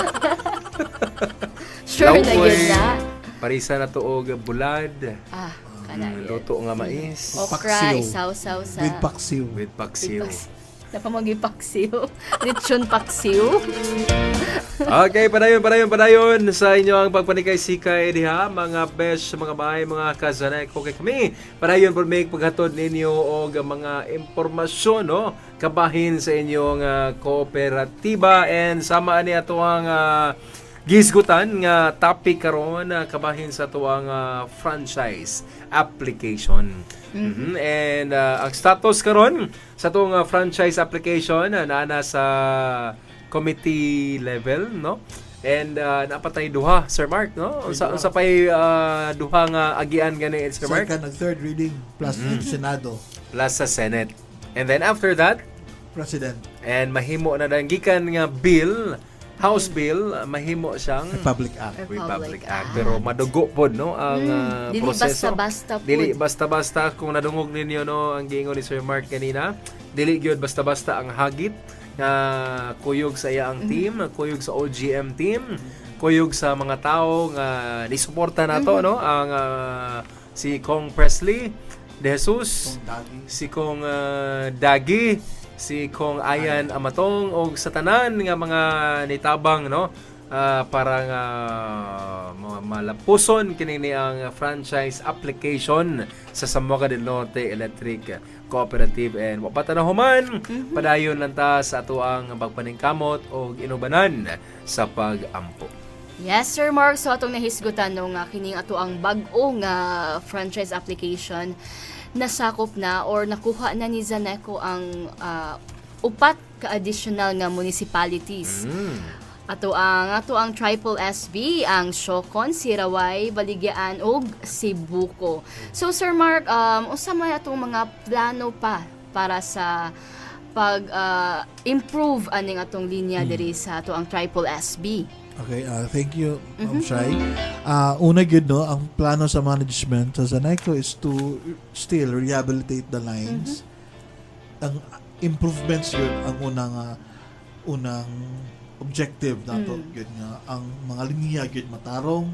Sure na yun na. Parisa na to og bulad. Kana yun. Luto nga mais. Okra, isaw-saw sa... With paksiw. With paksiw. Napamagi paksiw. Lechon paksiw. Okay, padayon sa inyo ang pagpanikay-sikay diha, mga besh, mga bahay, mga kazaneko. Kay kami, padayon po may paghatod ninyo o mga impormasyon, no? Kabahin sa inyong kooperatiba and sama ni ato ang gisgutan nga topic karon kabahin sa tuwang franchise application. And ang status karon sa tuwang franchise application naa sa committee level, no? And napatay duha, Sir Mark, no? Unsa pay duha nga agian gani, Sir Mark? Second and third reading plus Senado. Plus sa Senate. And then after that, President. and mahimo na dang gikan nga bill, House bill, mahimo siyang Republic Act. Republic Act. Pero madugo pod, no, ang Dili proseso. basta-basta pod. Dili basta-basta kung nadungog ninyo, no, ang giingon ni Sir Mark kanina. Dili gyud basta-basta ang hagit nga kuyog sa iya ang team, kuyog sa OGM team, kuyog sa mga tao nga nisuporta nato, no, ang si Kong Presley De Jesus, si Kong Dagi, si Kong Ayan Amatong o sa tanan nga mga nitabang, no, para nga malapuson kini ang franchise application sa Zamboanga del Norte Electric Cooperative. And wapatanahuman padayon lang ta sa ato ang pagpaningkamot o inubanan sa pag-ampo. Yes, Sir Mark. So, atong nahisgutan no nga kining ato ang bag-o nga franchise application nasakop na or nakuha na ni Zaneco ang upat ka additional nga municipalities. Ato ang Triple SB, ang Siocon, Siraway, Baligyan ug Cebuco. So Sir Mark, unsa may atong mga plano pa para sa pag improve aning atong linya diri sa ato ang Triple SB? Okay, thank you, Ma'am Shai. Una gyud, no, ang plano sa management sa Zaneco is to still rehabilitate the lines. Ang improvements yun ang unang objective nato, gyud nga ang mga linya gyud matarong.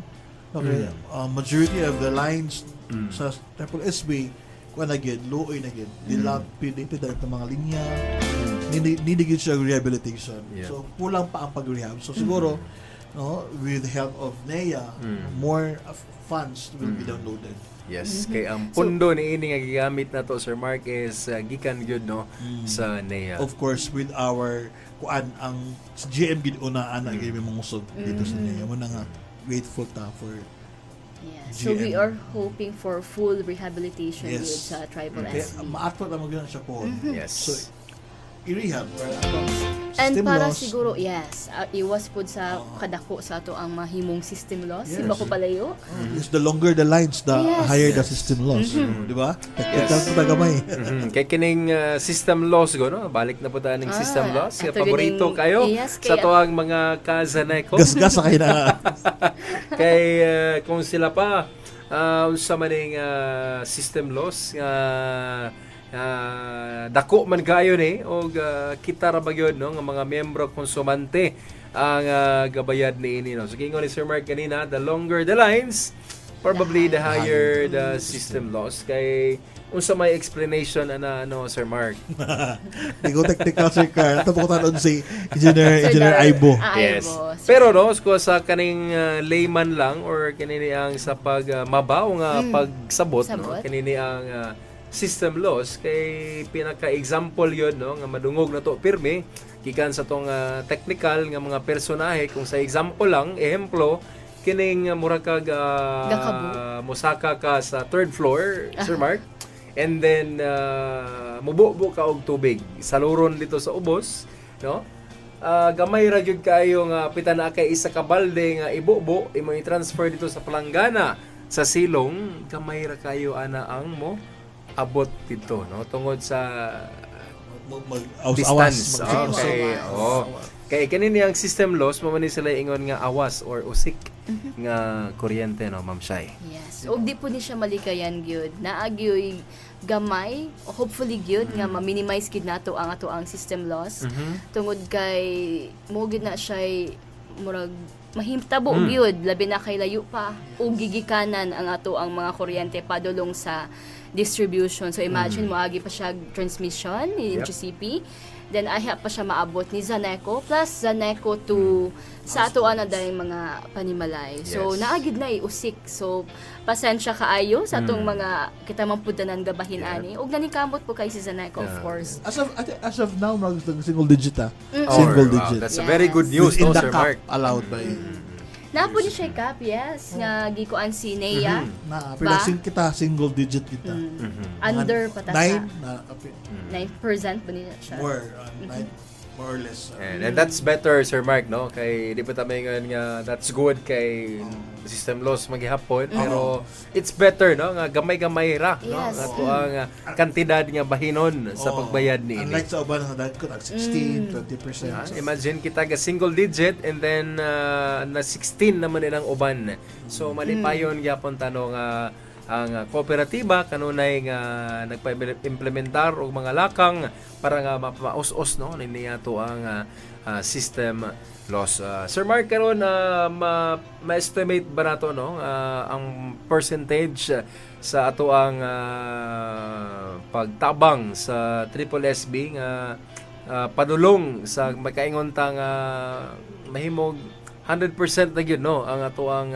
Okay, majority of the lines sa Triple SB kuan na gyud luoy na gyud, dilapidated ang mga linya. Need gyud siya rehabilitation. So kulang pa ang pag-rehab. So siguro, no, with the help of NEA, more funds will be downloaded. Yes, kay ang pundo ni ini nga gigamit nato, Sir Mark, is gikan gyud, no, sa NEA. Of course, with our kuan ang GM gid una ana gyud mangusog dito sa NEA. Mo na nga grateful ta for Yes. So we are hoping for full rehabilitation Yes. with sa Triple kaya SB. maato na mo gyud siya po. Yes. So i-rehab para atong And system para loss. siguro, yes, iwas po sa kadako sa ato ang mahimong system loss. Yes. Iba ko palayo. Is the longer the lines, the Yes. higher the system loss. Di ba? Technical po tagamay. Kay kining system loss go, no, balik na po tayo ng system loss. ato Paborito gining- kayo yes, sa kaya- tuwang mga Kazaneco. Gasgas sa kayo na. Kay kung sila pa unsa maning system loss dako man kayo ni og kita ra ba gyud, no, nga mga miyembro konsumante ang gabayad ni ini, no. So kingon ni Sir Mark kanina, the longer the lines, probably the higher the system loss. Kay unsa may explanation ana, no, Sir Mark? Di ko technical, Sir Carl. Ito po ko tanon si Engineer Aibo. Yes. Pero no, sa kaning layman lang or kanini ang sa pagmabaw nga pagsabot, no, Sabot. kanini ang system loss kay pinaka-example yon, no, nga madungog na to pirmi gikan sa tong technical nga mga personahe. Kung sa example lang, ehemplo, kining murag kag mosaka ka sa third floor, Sir Mark, and then mububo ka og tubig saluron dito sa ubos, no. Gamay ra gyud kayo nga pitana kay isa ka balde nga ibubo imo i-transfer dito sa palanggana sa silong, gamay ra kayo ana ang mo abot dito, no, tungod sa distance. Okay. Kay kanini ang system loss mo man ni sila ingon nga awas or usik nga kuryente, no, Ma'am Shai. Yes. Og di po ni siya malikayan gyud. Naagyoy gamay, hopefully gyud nga ma-minimize gid nato ang ato ang system loss. Tungod kay mo gid na siya murag mahimtabo gyud labi na kay layo pa ug gigikanan ang ato ang mga kuryente padulong sa distribution. So imagine mo agi pa siya transmission ni GCP. Then aha pa siya maabot ni Zaneco plus Zaneco to sa ato na dahil mga panimalay. So Yes. naagid na usik. So pasensya kaayo sa atong mga kita mampudanan gabahin ani ug nanikamot po kay si Zaneco of course. As of now, single digit Wow, Single digit. that's a very good news, Within no, the Sir cap Mark? allowed by Napo ni siya cap, yes, nga gikuan si Nea. na Ba? pinasing kita single digit kita. Under patasa. 9 na 9% ba nila siya? more 9 more or less. And that's better, Sir Mark, no? Kay di pa tayo ngayon nga that's good kay system loss maghihapon, pero it's better, no? Nga gamay-gamay ra, no? Yes. Nga to ang kantidad nga bahinon sa pagbayad ni ini. Unlike sa uban nga dahil ko 16, 20%. Imagine kita ga single digit and then na 16 naman din ang uban. So malipayon gyapon tanong ang kooperatiba kanunay nga nagpa-implementar og mga lakang para nga mapaus-os no niya to ang system loss. Sir Mark karon ma-estimate ba nato no ang percentage sa ato ang pagtabang sa Triple SB nga padulong sa makaingon ta nga mahimog 100% na gyud no ang ato ang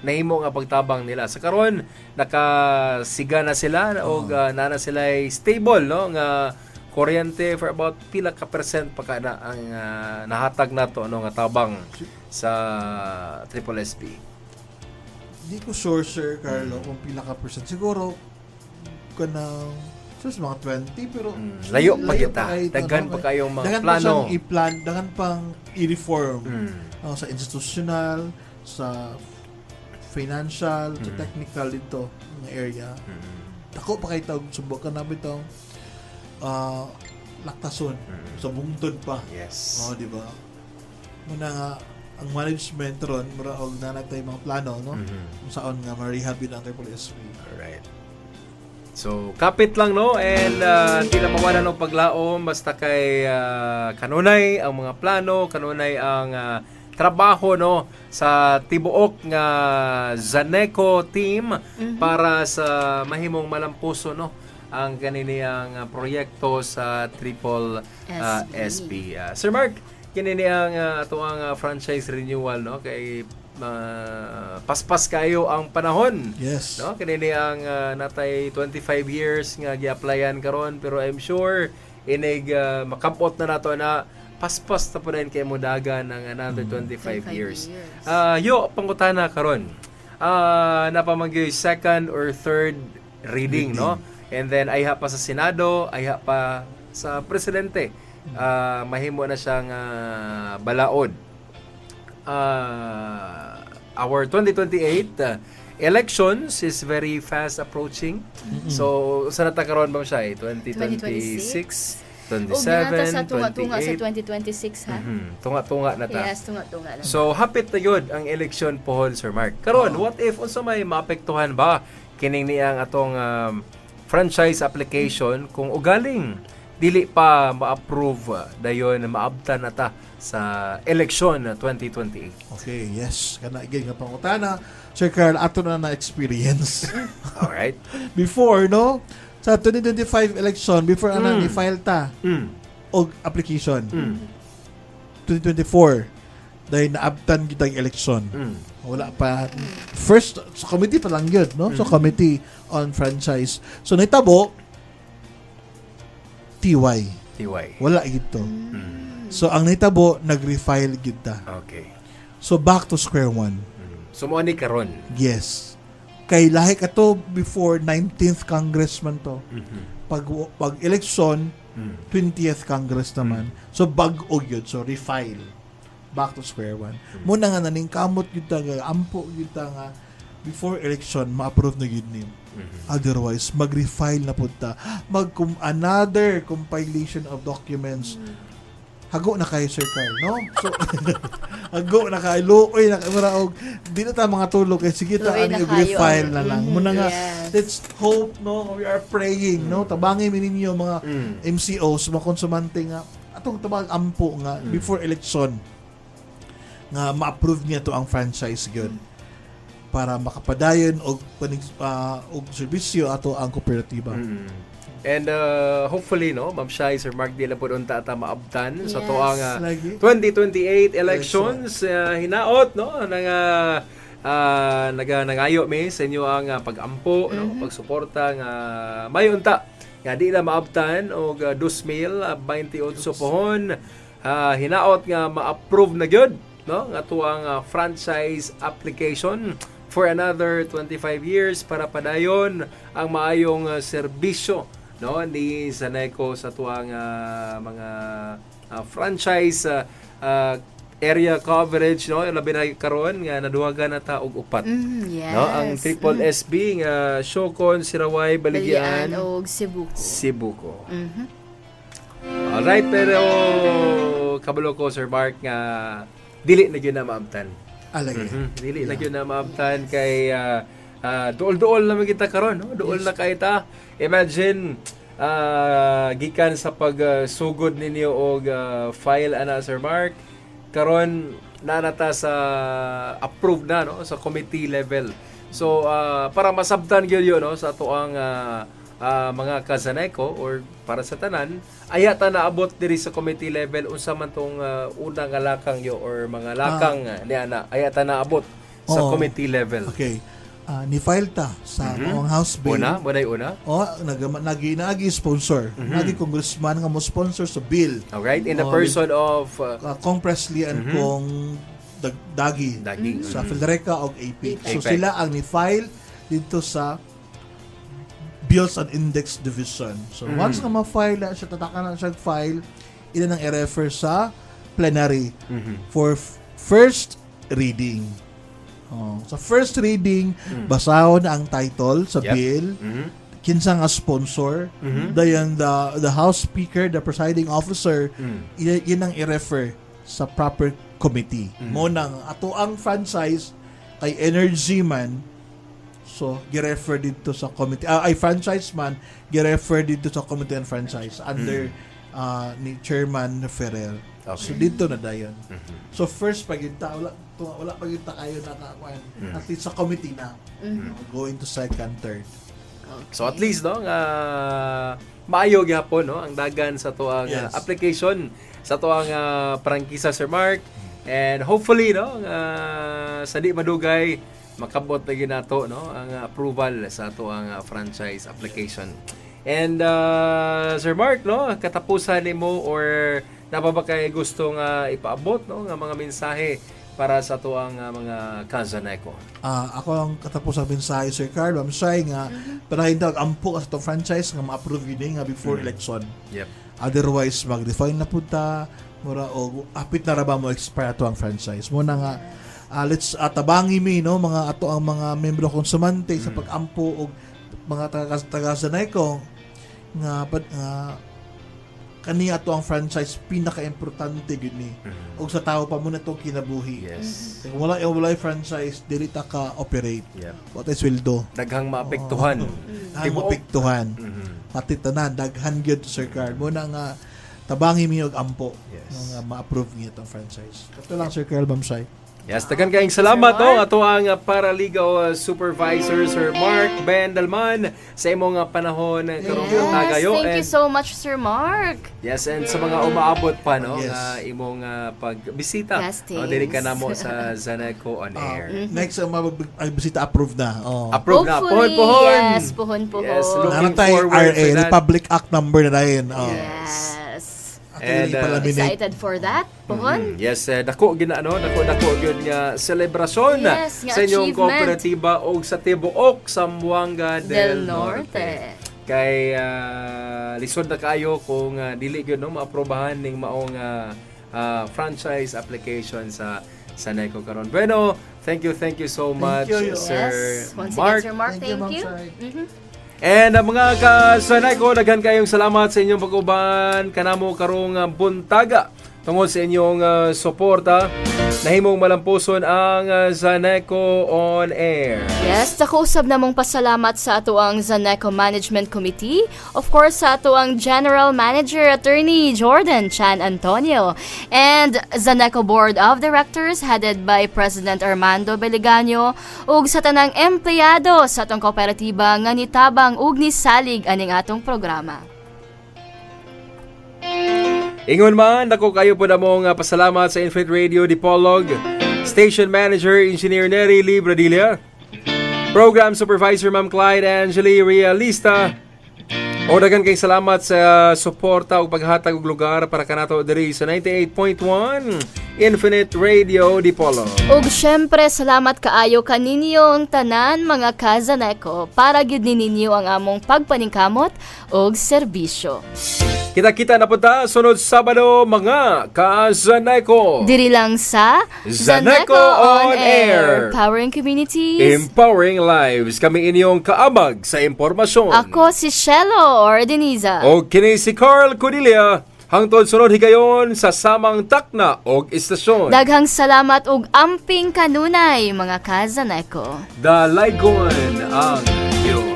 nahimo nga pagtabang nila. Sa karon nakasiga na sila og nana sila ay stable no nga kuryente for about pila ka percent pa kana ang nahatag nato no nga tabang sa Triple SB. Di ko sure, Sir Carlo, kung pila ka percent. Siguro kanang mga 20 pero layo pa kita. kahit Daghan pa kayong mga daghan plano. pa siyang i-plan, daghan pang i-reform sa institutional, sa financial, sa technical dito ng area. Ako pa kayo subukan na bitong laktason sa bungtod pa. Yes. Di ba? Muna nga ang management ron mura og nanagtay mga plano no kung saan nga ma-rehab ang Triple SB. Alright. So, kapit lang no and di lang mawalan ng paglaom basta kay kanunay ang mga plano, kanunay ang trabaho no sa tibuok nga Zaneco team para sa mahimong malampuso no ang kaniniyang proyekto sa Triple SB. Sir Mark, kinini ang ato ang franchise renewal no kay paspas kayo ang panahon. Yes. No, kinini ang natay 25 years nga gi-applyan karon pero I'm sure inig makapot na nato na paspas na po rin kay Mudaga ng another 25 years. Yo, pangutana karon. Napamagyo second or third reading, no? And then ayha pa sa Senado, ayha pa sa Presidente. Mahimo na siyang balaod. Our 2028 elections is very fast approaching. So, sa natakaroon ba siya 2026? 27, sa tunga-tunga sa 2026 28. ha. Tunga-tunga na ta. Yes, tunga-tunga na. So hapit na yun ang election pohon, Sir Mark. Karon, what if unsa may maapektuhan ba kining niyang atong franchise application kung ugaling dili pa ma-approve dayon maabtan na ta sa election 2028? Okay, yes. Kana igay nga pangutana. Sir Carl, ato na experience. All right. Before, no? Sa 2025 election, before i-file ta og application. 2024, dahil naabtan kitang election. Wala pa. First, sa committee pa lang yun, no? So, Committee on Franchise. So, naitabo, TY. Wala gito. So, ang naitabo, nag-refile kita. Okay. So, back to square one. So, mo ni karon. Yes. Kay lahi ka to before 19th Congressman to. Pag election, 20th Congress naman. So, bag-o yun. So, refile. Back to square one. Muna nga naning kamot yun ta nga, ampo yun ta nga, before election, ma-approve na yun nin. Otherwise, mag-refile na punta. Another compilation of documents. Hago na kayo, Sir Carl, no? So, hago na kayo. Luoy na kayo. Maraog, di na tayo mga tulog. Kaya sige ta, refile na lang. Muna nga, let's hope, no? We are praying, no? Tabangin mo ninyo, mga MCOs, mga konsumante nga. Atong tabang ampo nga, before election, nga ma-approve niya to ang franchise gyud para makapadayon og og serbisyo ato ang kooperatiba. And hopefully, no, Ma'am Shai, Sir Mark, di na po doon tata maabtan sa Yes. tuang Lagi. 2028 elections. Hinaot, no, nangayo mi sa inyo ang pag-ampo, no, pagsuporta nga mayunta nga di na maabtan og 2028 pohon. Hinaot nga ma-approve na gyud, no, nga tuang franchise application for another 25 years para padayon ang maayong serbisyo, no, ni Zaneco sa tuang mga franchise area coverage, no, labi na karon nga naduwagan na ta og upat. Yes. No, ang Triple SB nga Siocon, Siraway, Baligyan, og Cebuco. Alright, pero kabalo ko, Sir Mark, nga dili na gyud na maabtan. Alagi. Dili na gyud na maabtan kay duol-duol na kita karon, no? Duol na kay ta. Imagine gikan sa pagsugod ninyo og file ana, Sir Mark, karon nanata sa approved na, no, sa committee level. So para masabtan gyud yo, no, sa tuang mga ka-Zaneco or para sa tanan, ayata naabot diri sa committee level unsa man tong unang nga lakang yo or mga lakang niana ayata naabot sa Oo. committee level. Okay. Ni-file ta sa mga House Bill. Una, una. Nagi sponsor. Nagi congressman nga mo sponsor sa bill. Alright, in the person of Kong Presley and Kong Dagi. Sa Federica og AP. So APEC. sila ang ni-file dito sa Bills and Index Division. So once nga ma-file na siya, tatakan na siya file, ila nang i-refer sa plenary for first reading. Sa first reading, basahon ang title sa bill, kinsa nga sponsor, dayon the House Speaker, the presiding officer, yun ang i-refer sa proper committee. Mo nang ato ang franchise kay Energy Man, so gi-refer dito sa committee. Ay franchise man, gi-refer dito sa committee on franchise under ni Chairman Ferrer. Okay. So dito na dayon. So first pagita wala pagita kayo nakakuan. At least sa committee na. Going to second, third. So at least, no, nga maayo gyapon, no, ang dagan sa tuang application sa tuang prangkisa, Sir Mark. And hopefully, no, sa di madugay makabot na ginato, no, ang approval sa tuang franchise application. And Sir Mark, no, katapusan nimo or napaba kay gustong ipaabot, no, nga mga mensahe para sa tuang mga ka-Zaneco? Ako ang katapos ang mensahe, Sir Carl, I'm saying nga panahin tawag ampo sa itong franchise nga ma-approve yun nga before election. Yep. Otherwise, mag-define na punta mura o apit na raba mo expire ato ang franchise. Muna nga let's tabangi mi, no, mga ato ang mga membro konsumante sa pag-ampo og mga taga-Zaneco nga kani ato ang franchise pinaka-importante gud ni. Og sa tao pa muna itong kinabuhi. Yes. Kung wala franchise, dili ta ka operate. Yep. What is sweldo? Daghang maapektuhan. Daghang maapektuhan. Pati tanan daghan gyud, Sir Carl. Muna nga tabangi mi og ampo nga ma-approve niya itong franchise. Ito lang, Sir Carl Bamsay. Yes, daghang kaayong salamat, no, ato ang paralegal supervisor, Sir Mark Ben Dalman, sa imong panahon karong tagayo. Thank you so much, Sir Mark. Yes, and sa mga umaabot pa, no, imong pagbisita. Yes, Dili ka na mo sa Zaneco on air. Next ang bisita approve na. Approve na. Hopefully, Puhon. yes, puhon. Yes, looking Naran tayo forward RA, for that. Republic Act number na rin. Yes. And Excited for that, puhon. Yes, dako gyud gyud nga selebrasyon Yes, nga sa inyong achievement. kooperatiba o sa tibuok Zamboanga del Norte. Kay lisod na kayo kung dili gyud, no, maaprobahan ning maong franchise application sa Zaneco karon. Bueno, thank you so much, you. Sir Yes. Once Mark. again, Sir Mark, thank Ma'am you. Sai. And mga ka-Zaneco, daghan kayong salamat sa inyong pag-uban kanamo karong buntaga tungod sa inyong suporta. Nahimong malampuson ang Zaneco on Air. Yes, nakuusab namong pasalamat sa ato ang Zaneco Management Committee. Of course, sa ato ang General Manager Attorney Jordan Chan Antonio. And Zaneco Board of Directors headed by President Armando Beliganio ug sa tanang empleyado sa atong kooperatiba nga nitabang ug nisalig aning atong programa. Ingon man, dako kayo po na mong pasalamat sa Infinite Radio Dipolog, Station Manager Engineer Neri Libradilla, Program Supervisor Ma'am Clyde Angeli Realista, o dagan kay salamat sa suporta ug paghatag og lugar para kanato diri sa 98.1 Infinite Radio Dipolog. Ug syempre salamat kaayo kaninyo ang tanan mga ka-Zaneco para gyud ninyo ang among pagpaningkamot ug serbisyo. Kita-kita na punta sunod Sabado mga ka-Zaneco. Diri lang sa Zaneco on Air. Powering communities. Empowering lives. Kami inyong kaabag sa impormasyon. Ako si Shelo Ordiniza. O kini si Carl Codilia. Hangtod sunod higayon sa samang takna og istasyon. Daghang salamat ug amping kanunay mga ka-Zaneco. Dalaygon ang Diyos.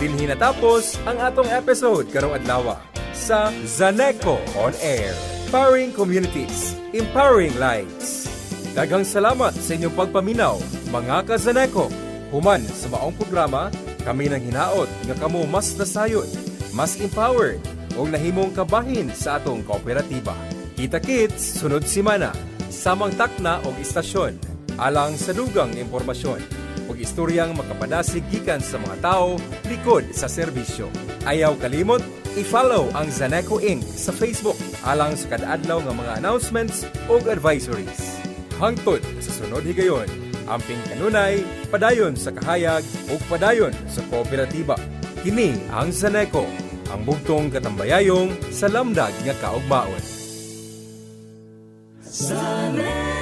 Dinhi natapos ang atong episode karong adlaw sa Zaneco on Air. Powering communities, empowering lives. Daghang salamat sa inyong pagpaminaw, mga ka-Zaneco. Human sa maong programa, kami nang hinaot nga kamo mas nasayon, mas empowered o nahimong kabahin sa atong kooperatiba. Kita-kits sunod simana, samang takna og istasyon, alang sa dugang impormasyon ug istoryang makapadasig gikan sa mga tao likod sa serbisyo. Ayaw kalimot, i-follow ang Zaneco Inc. sa Facebook alang sa kada-adlaw nga mga announcements ug advisories. Hangtod sa sunod higayon, amping kanunay, padayon sa kahayag ug padayon sa kooperatiba. Kini ang Zaneco, ang bugtong katambayayong sa lamdag nga kaugmaon. Zaneco.